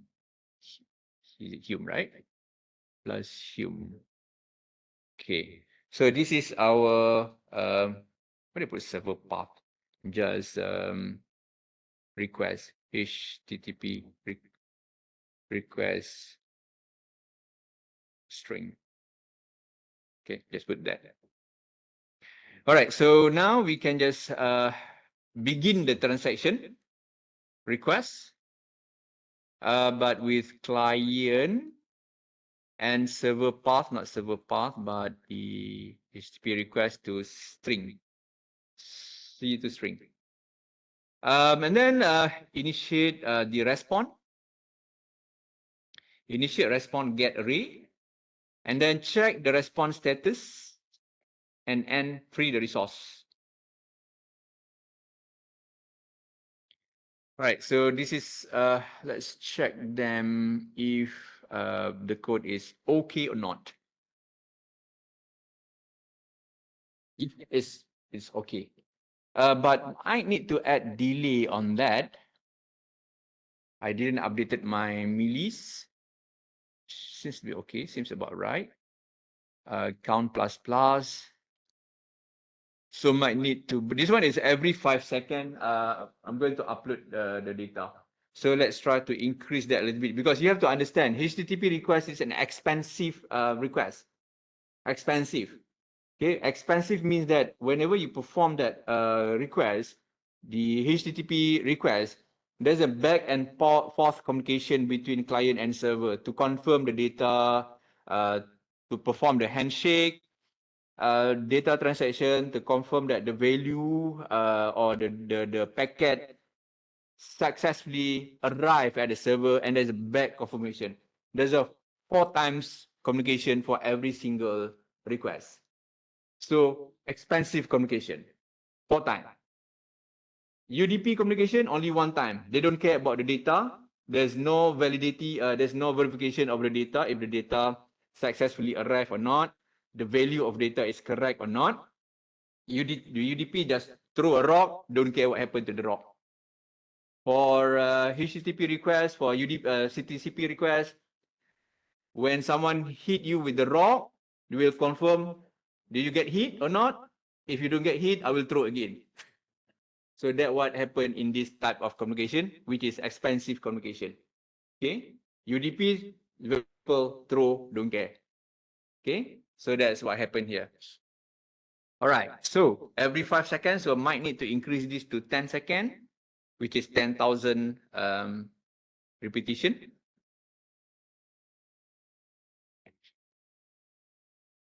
right? Plus hum. Okay. So this is our what do you put server path? Just request HTTP request string. Okay, just put that. All right, so now we can just begin the transaction request, but with client and server path, not server path, but the HTTP request to string, C to string. And then initiate the response. Initiate response get array, and then check the response status and end free the resource. All right, so this is, let's check them if the code is okay or not. If it's okay. But I need to add delay on that. I didn't updated my millis. Seems to be okay, seems about right. count plus plus. So might need to, this one is every 5 seconds. I'm going to upload the data. So let's try to increase that a little bit, because you have to understand HTTP request is an expensive request. Expensive. Okay, expensive means that whenever you perform that request, the HTTP request, there's a back and forth communication between client and server to confirm the data, to perform the handshake, data transaction, to confirm that the value or the packet successfully arrived at the server, and there's a back confirmation. There's a 4 times communication for every single request. So expensive communication, 4 times. UDP communication, only 1 time. They don't care about the data. There's no validity, there's no verification of the data, if the data successfully arrived or not, the value of data is correct or not. The UDP just throw a rock, don't care what happened to the rock. For HTTP request, for CTCP request, when someone hit you with the rock, you will confirm, did you get hit or not? If you don't get hit, I will throw again. So that what happened in this type of communication, which is expensive communication. Okay, UDP, people throw, don't care. Okay, so that's what happened here. All right, so every 5 seconds, so might need to increase this to 10 seconds, which is 10,000 repetition.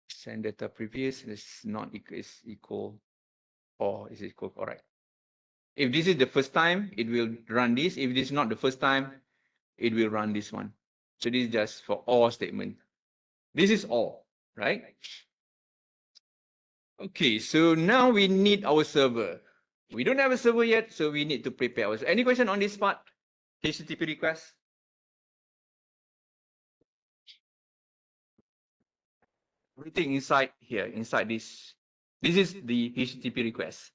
Send data previous is not equal, or is equal, all right. If this is the first time, it will run this. If this is not the first time, it will run this one. So this is just for all statement. This is all, right? Okay, so now we need our server. We don't have a server yet, so we need to prepare ourselves. Any question on this part? HTTP request? Everything inside here, inside this. This is the HTTP request.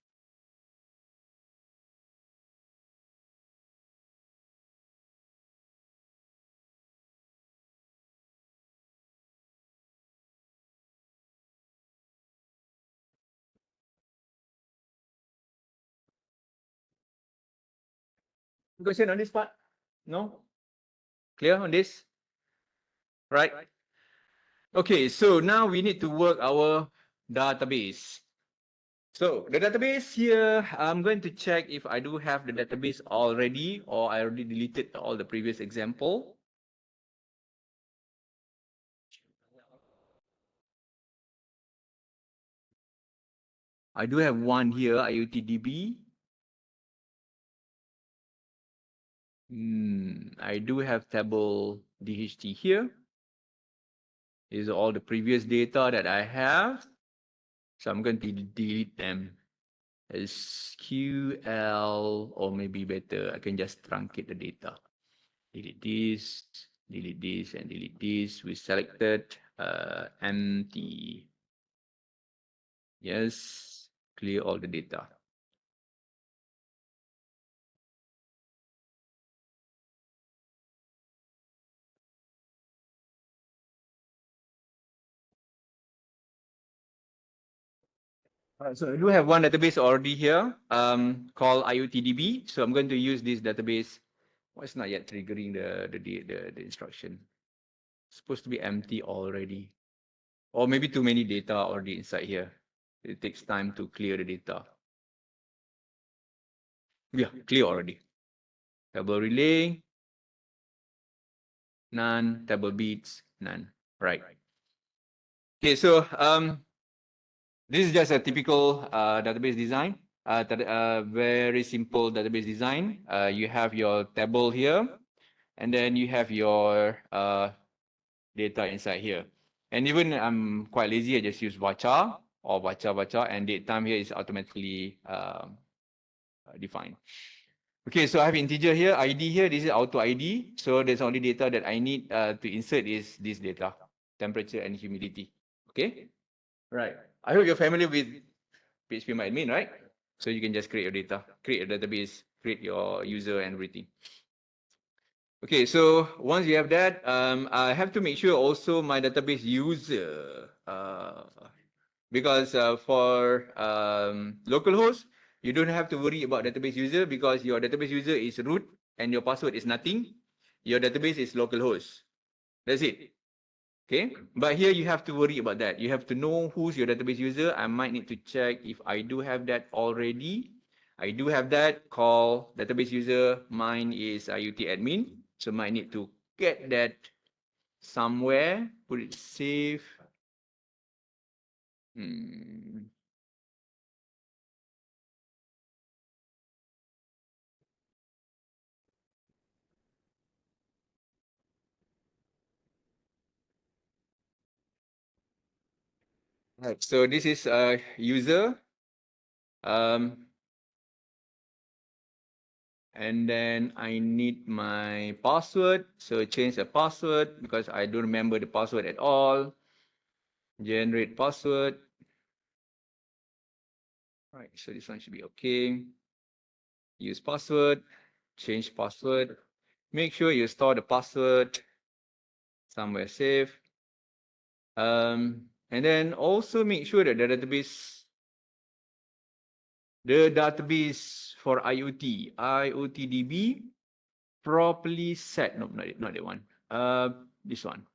Question on this part? No? Clear on this? Right? Okay, so now we need to work our database. So the database here, I'm going to check if I do have the database already, or I already deleted all the previous example. I do have one here, IoTDB. I do have table DHT here. These are all the previous data that I have. So I'm going to delete them. SQL, or maybe better, I can just truncate the data. Delete this, and delete this. We selected empty. Yes, clear all the data. So I do have one database already here, called IoTDB. So I'm going to use this database. Well, it's not yet triggering the instruction. It's supposed to be empty already, or maybe too many data already inside here. It takes time to clear the data. Yeah, clear already. Table relay, none. Table beats, none. Right. Okay, so this is just a typical database design. Very simple database design. You have your table here, and then you have your data inside here. And even I'm quite lazy, I just use bacha or bacha, and date time here is automatically defined. Okay, so I have integer here, ID here, this is auto ID. So there's only data that I need to insert is this data, temperature and humidity. Okay, right. I hope you're familiar with PHP right? So you can just create your data, create a database, create your user and everything. Okay, so once you have that, I have to make sure also my database user because for localhost, you don't have to worry about database user because your database user is root and your password is nothing. Your database is localhost. That's it. Okay, but here you have to worry about that. You have to know who's your database user. I might need to check if I do have that already. I do have that. Call database user. Mine is IoT admin. So might need to get that somewhere. Put it safe. Right. So this is a user. And then I need my password. So change the password because I don't remember the password at all. Generate password. Right, so this one should be okay. Use password, change password. Make sure you store the password somewhere safe. And then also make sure that the database for IoT DB properly set. No, not that one. This one.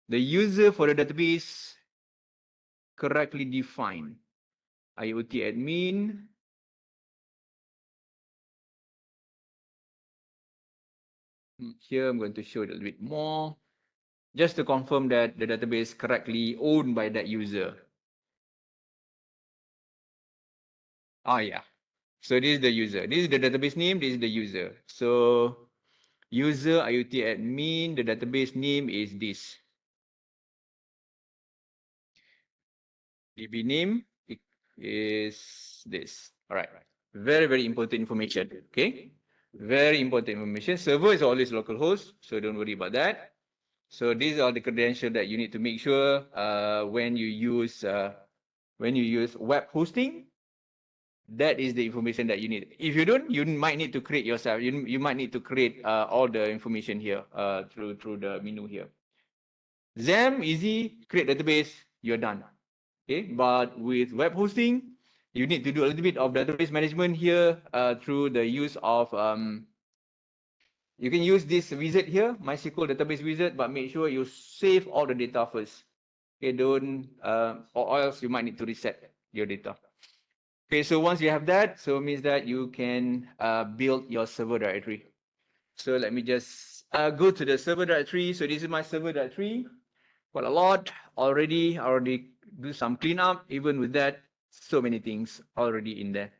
The user for the database correctly defined. IoT admin. Here I'm going to show it a little bit more, just to confirm that the database correctly owned by that user. Oh yeah. So this is the user. This is the database name. This is the user. So user IoT admin, the database name is this. DB name is this. All right. Very, very important information. Okay. Very important information. Server is always localhost, so don't worry about that. So these are the credentials that you need to make sure when you use web hosting. That is the information that you need. If you don't, you might need to create yourself. You might need to create all the information here through the menu here. XAMPP, easy, create database, you're done. Okay, but with web hosting, you need to do a little bit of database management here through the use of you can use this wizard here, MySQL database wizard, but make sure you save all the data first. Okay, don't or else you might need to reset your data. Okay, so once you have that, so it means that you can build your server directory. So let me just go to the server directory. So this is my server directory. Quite a lot already. I already do some cleanup. Even with that, so many things already in there.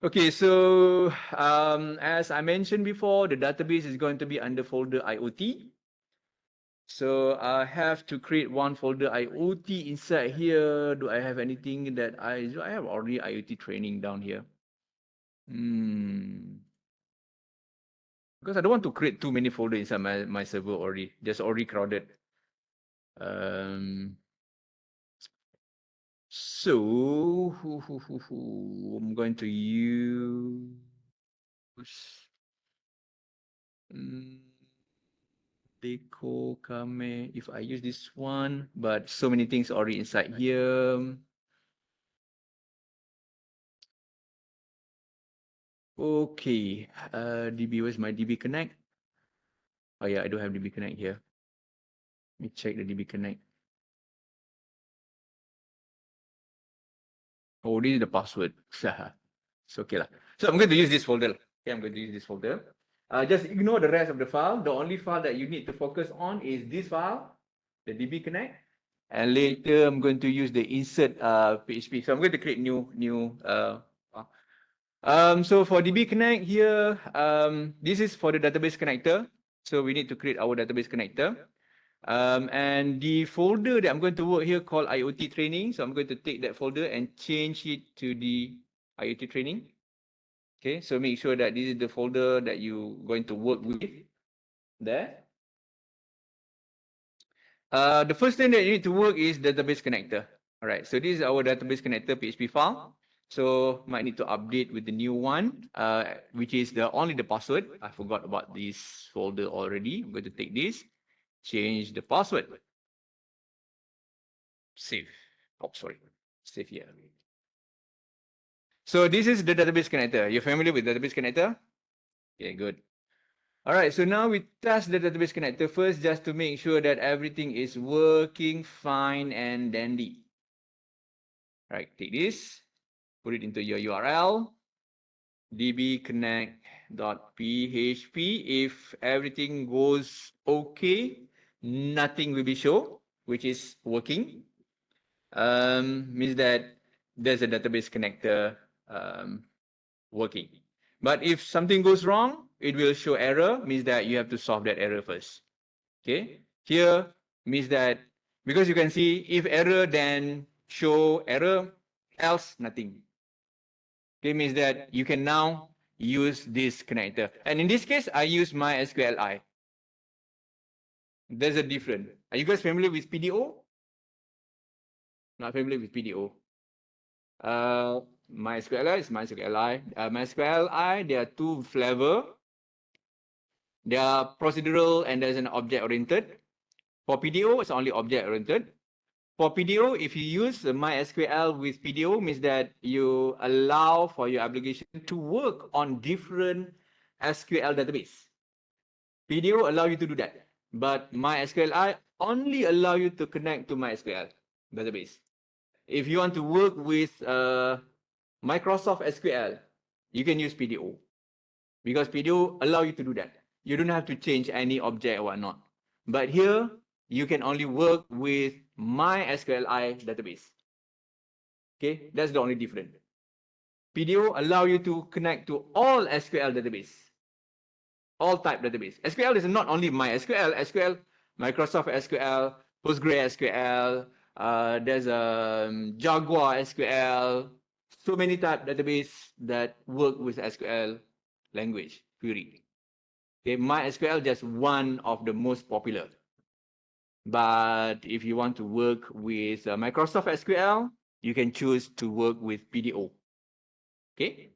Okay, so as I mentioned before, the database is going to be under folder IoT. So I have to create one folder IoT inside here. Do I have anything that I have already IoT training down here? Because I don't want to create too many folders inside my server already. Just already crowded. So I'm going to use Deco Kame. If I use this one, but so many things already inside here. Okay, DB, where's my DB Connect? Oh yeah, I do have DB Connect here. Let me check the DB Connect. Oh, this is the password. It's okay lah. So I'm going to use this folder. Okay, I'm going to use this folder. Just ignore the rest of the file. The only file that you need to focus on is this file, the DB Connect. And later I'm going to use the insert PHP. So I'm going to create new. So for DB Connect here, this is for the database connector. So we need to create our database connector. And the folder that I'm going to work here called IoT training. So I'm going to take that folder and change it to the IoT training. Okay, so make sure that this is the folder that you're going to work with there. The first thing that you need to work is database connector. All right, so this is our database connector PHP file. So might need to update with the new one, which is only the password. I forgot about this folder already. I'm going to take this, change the password. save. Oh, sorry. Save here. So this is the database connector. You're familiar with database connector? Okay, good. All right, so now we test the database connector first just to make sure that everything is working fine and dandy. All right, take this, put it into your URL, dbconnect.php. If everything goes okay, nothing will be shown, which is working. Means that there's a database connector working. But if something goes wrong, it will show error, means that you have to solve that error first. Okay, here means that because you can see if error, then show error, else nothing. Okay, means that you can now use this connector. And in this case, I use my SQLi. There's a difference. Are you guys familiar with PDO? Not familiar with PDO. MySQLi is MySQLi. MySQLi, there are two flavors. There are procedural and there's an object-oriented. For PDO, it's only object-oriented. For PDO, if you use MySQL with PDO, means that you allow for your application to work on different SQL database. PDO allow you to do that, but MySQLi only allow you to connect to MySQL database. If you want to work with Microsoft SQL, you can use PDO because PDO allow you to do that. You don't have to change any object or whatnot. But here, you can only work with MySQLi database. Okay, that's the only difference. PDO allow you to connect to all SQL database, all type database. SQL is not only MySQL, SQL, Microsoft SQL, PostgreSQL, there's a Jaguar SQL, so many type database that work with SQL language query. Okay, MySQL just one of the most popular. But if you want to work with Microsoft SQL, you can choose to work with PDO. Okay.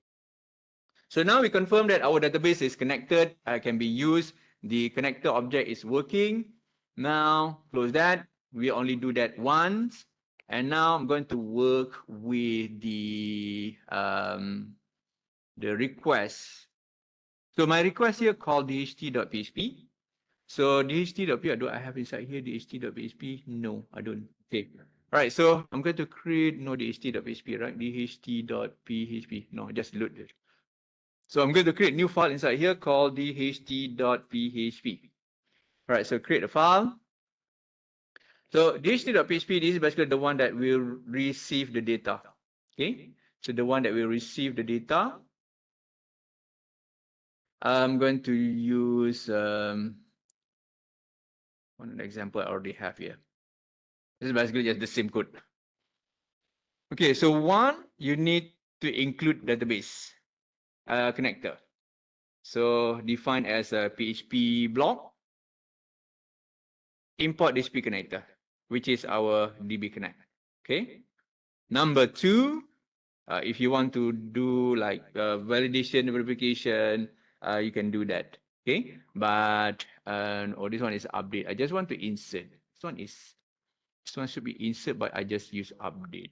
So now we confirm that our database is connected, can be used. The connector object is working. Now close that. We only do that once. And now I'm going to work with the request. So my request here called dht.php. So dht.php, do I have inside here dht.php? No, I don't. Okay. All right, so I'm going to create no dht.php, right? dht.php. No, just load it. So I'm going to create a new file inside here called dht.php. All right, so create a file. So dht.php, this is basically the one that will receive the data. Okay, so the one that will receive the data. I'm going to use one example I already have here. This is basically just the same code. Okay, so one, you need to include database connector. So define as a PHP block, import DHP connector, which is our DB connect. Okay. Number two, if you want to do like validation, verification, you can do that. Okay. But this one is update. I just want to insert. This one should be insert, but I just use update.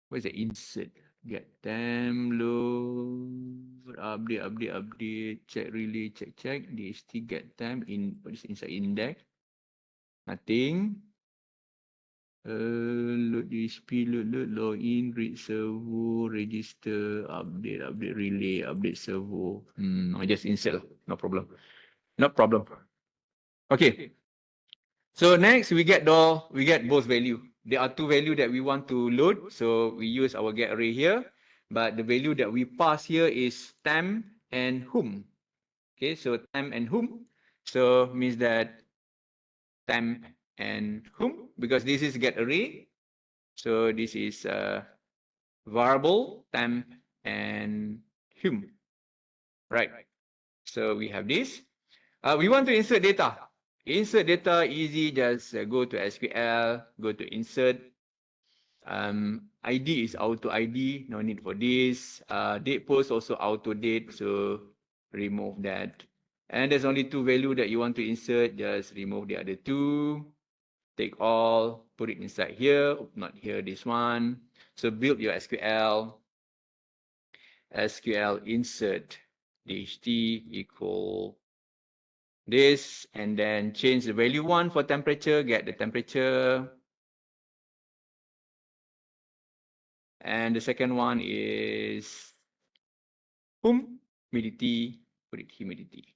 Where's the insert? Get them load, update, check relay, check, DHT get them in what is inside index. Nothing. Load DHP, load, login, read servo, register, update, relay, update servo. I just insert, no problem. No problem. Okay. So next we get both value. There are two values that we want to load. So we use our get array here. But the value that we pass here is temp and whom. Okay, so temp and whom. So means that temp and whom, because this is get array. So this is variable temp and whom. Right. So we have this. We want to insert data. Insert data easy, just go to SQL, go to insert. ID is auto ID, no need for this. Date post also auto date, so remove that. And there's only two values that you want to insert, just remove the other two. Take all, put it inside here, not here, this one. So build your SQL insert DHT equal this, and then change the value 1 for temperature, get the temperature. And the second one is humidity, put it humidity.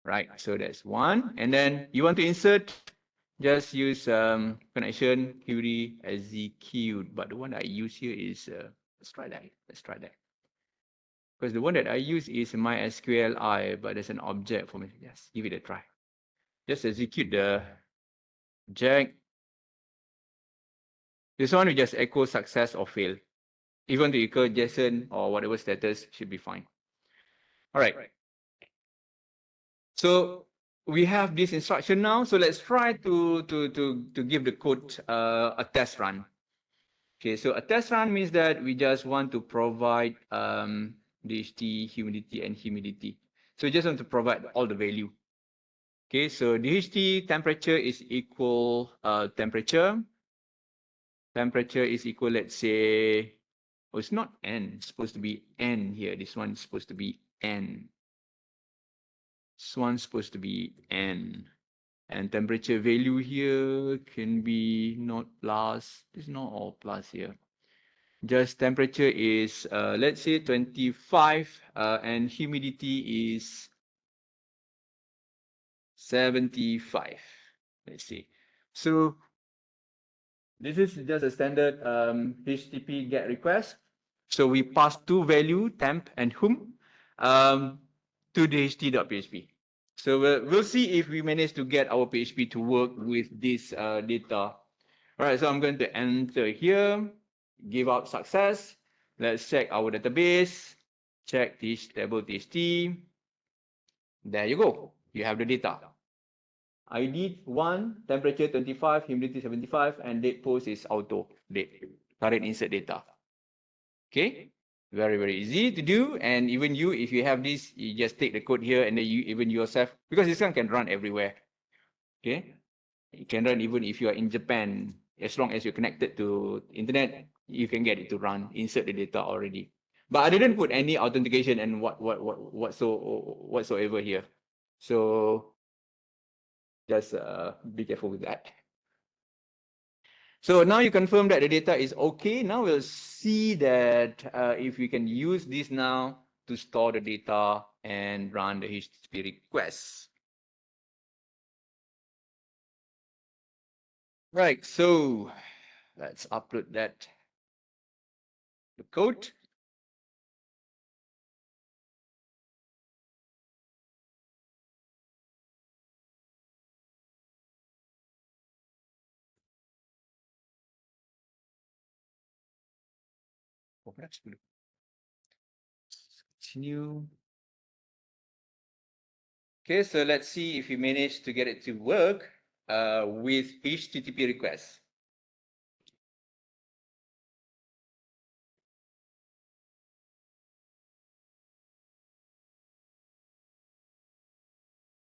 Right, so that's one. And then you want to insert, just use connection query execute. But the one I use here is, let's try that. Because the one that I use is MySQLi, but there's an object for me. Just give it a try. Just execute the object. This one will just echo success or fail. Even to echo JSON or whatever status should be fine. All right. So we have this instruction now. So let's try to give the code a test run. Okay, so a test run means that we just want to provide DHT, humidity, and humidity. So we just want to provide all the value. Okay, so DHT temperature is equal temperature. Temperature is equal, let's say, oh, it's not N, it's supposed to be N here. This one is supposed to be N. This one's supposed to be N. And temperature value here can be not plus. It's not all plus here. Just temperature is, let's say 25, and humidity is 75. Let's see. So this is just a standard HTTP GET request. So we pass two value, temp and hum, to the ht.php. So we'll see if we manage to get our PHP to work with this data. All right, so I'm going to enter here, give out success. Let's check our database, check this table txt. There you go, you have the data. ID 1, temperature 25, humidity 75, and date post is auto date, current insert data. Okay, very easy to do. And even you, if you have this, you just take the code here and then you even yourself, because this one can run everywhere. Okay, it can run even if you are in Japan. As long as you're connected to internet, you can get it to run, insert the data already. But I didn't put any authentication and whatsoever here. So just be careful with that. So now you confirm that the data is okay. Now we'll see that if we can use this now to store the data and run the HTTP request. Right, so let's upload that the code. Oh, that's good. Continue. Okay, so let's see if we manage to get it to work with HTTP requests.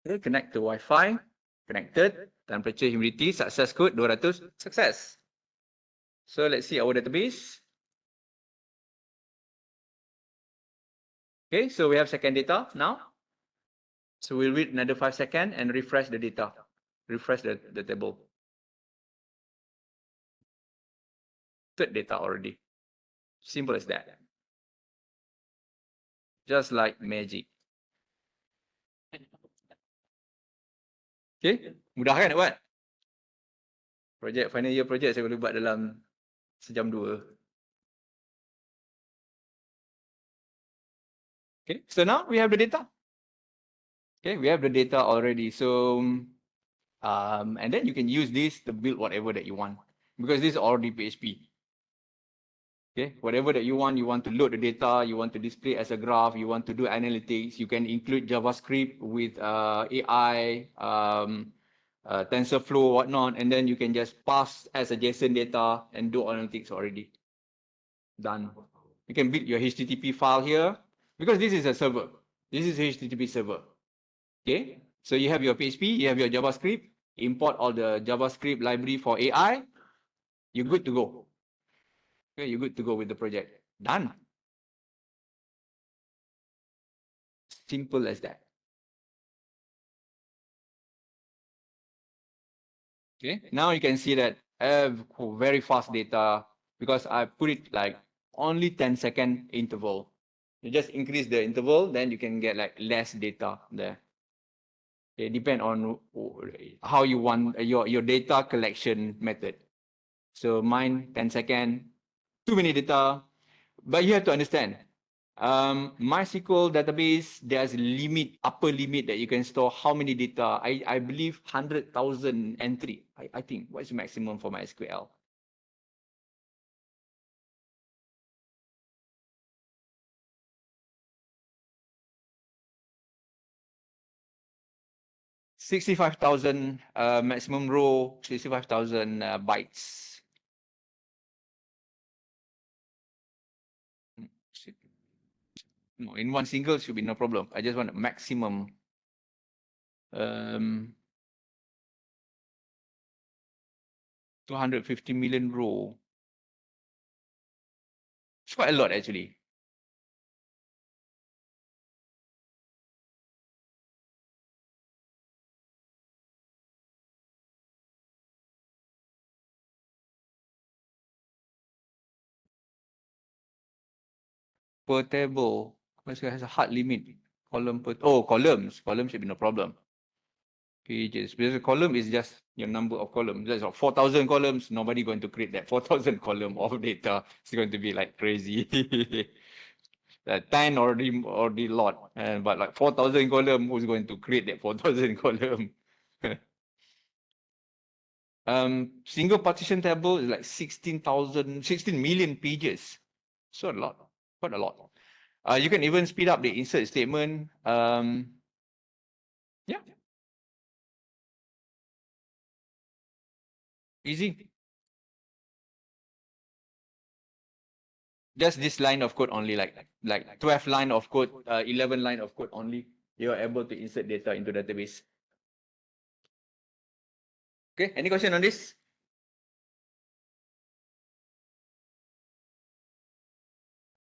Okay, connect to Wi-Fi, connected, temperature, humidity, success code 200, success. So let's see our database. Okay, so we have second data now. So we'll wait another 5 seconds and refresh the data, refresh the table. Third data already. Simple as that. Just like magic. Okay, mudah kan nak buat? Project final year project saya boleh buat dalam sejam 2. Okay, so now we have the data. Okay, we have the data already. So, and then you can use this to build whatever that you want, because this is already PHP. Okay, whatever that you want to load the data, you want to display as a graph, you want to do analytics, you can include JavaScript with AI, TensorFlow, whatnot, and then you can just pass as a JSON data and do analytics already. Done. You can build your HTTP file here, because this is a server. This is HTTP server. Okay, so you have your PHP, you have your JavaScript, import all the JavaScript library for AI, you're good to go. Okay, you're good to go with the project. Done. Simple as that. Okay, now you can see that I have very fast data because I put it like only 10-second interval. You just increase the interval, then you can get like less data there. It depends on how you want your data collection method. So mine 10-second, too many data, but you have to understand. MySQL database, there's a limit, upper limit that you can store how many data. I believe 100,000 entry. I think what's the maximum for MySQL? $65,000 maximum row, 65,000 bytes. No, in one single should be no problem. I just want a maximum. 250 million row. It's quite a lot actually. Per table, because it has a hard limit. Column per, columns. Columns should be no problem. Pages, because a column is just your number of columns. That's 4,000 columns. Nobody going to create that 4,000 column of data. It's going to be like crazy. 10 already lot, but like 4,000 column, who's going to create that 4,000 column? Single partition table is like 16 million pages. So a lot, quite a lot. You can even speed up the insert statement. Yeah, easy. Just this line of code only, like 12 line of code, 11 line of code only. You are able to insert data into database. Okay, any question on this?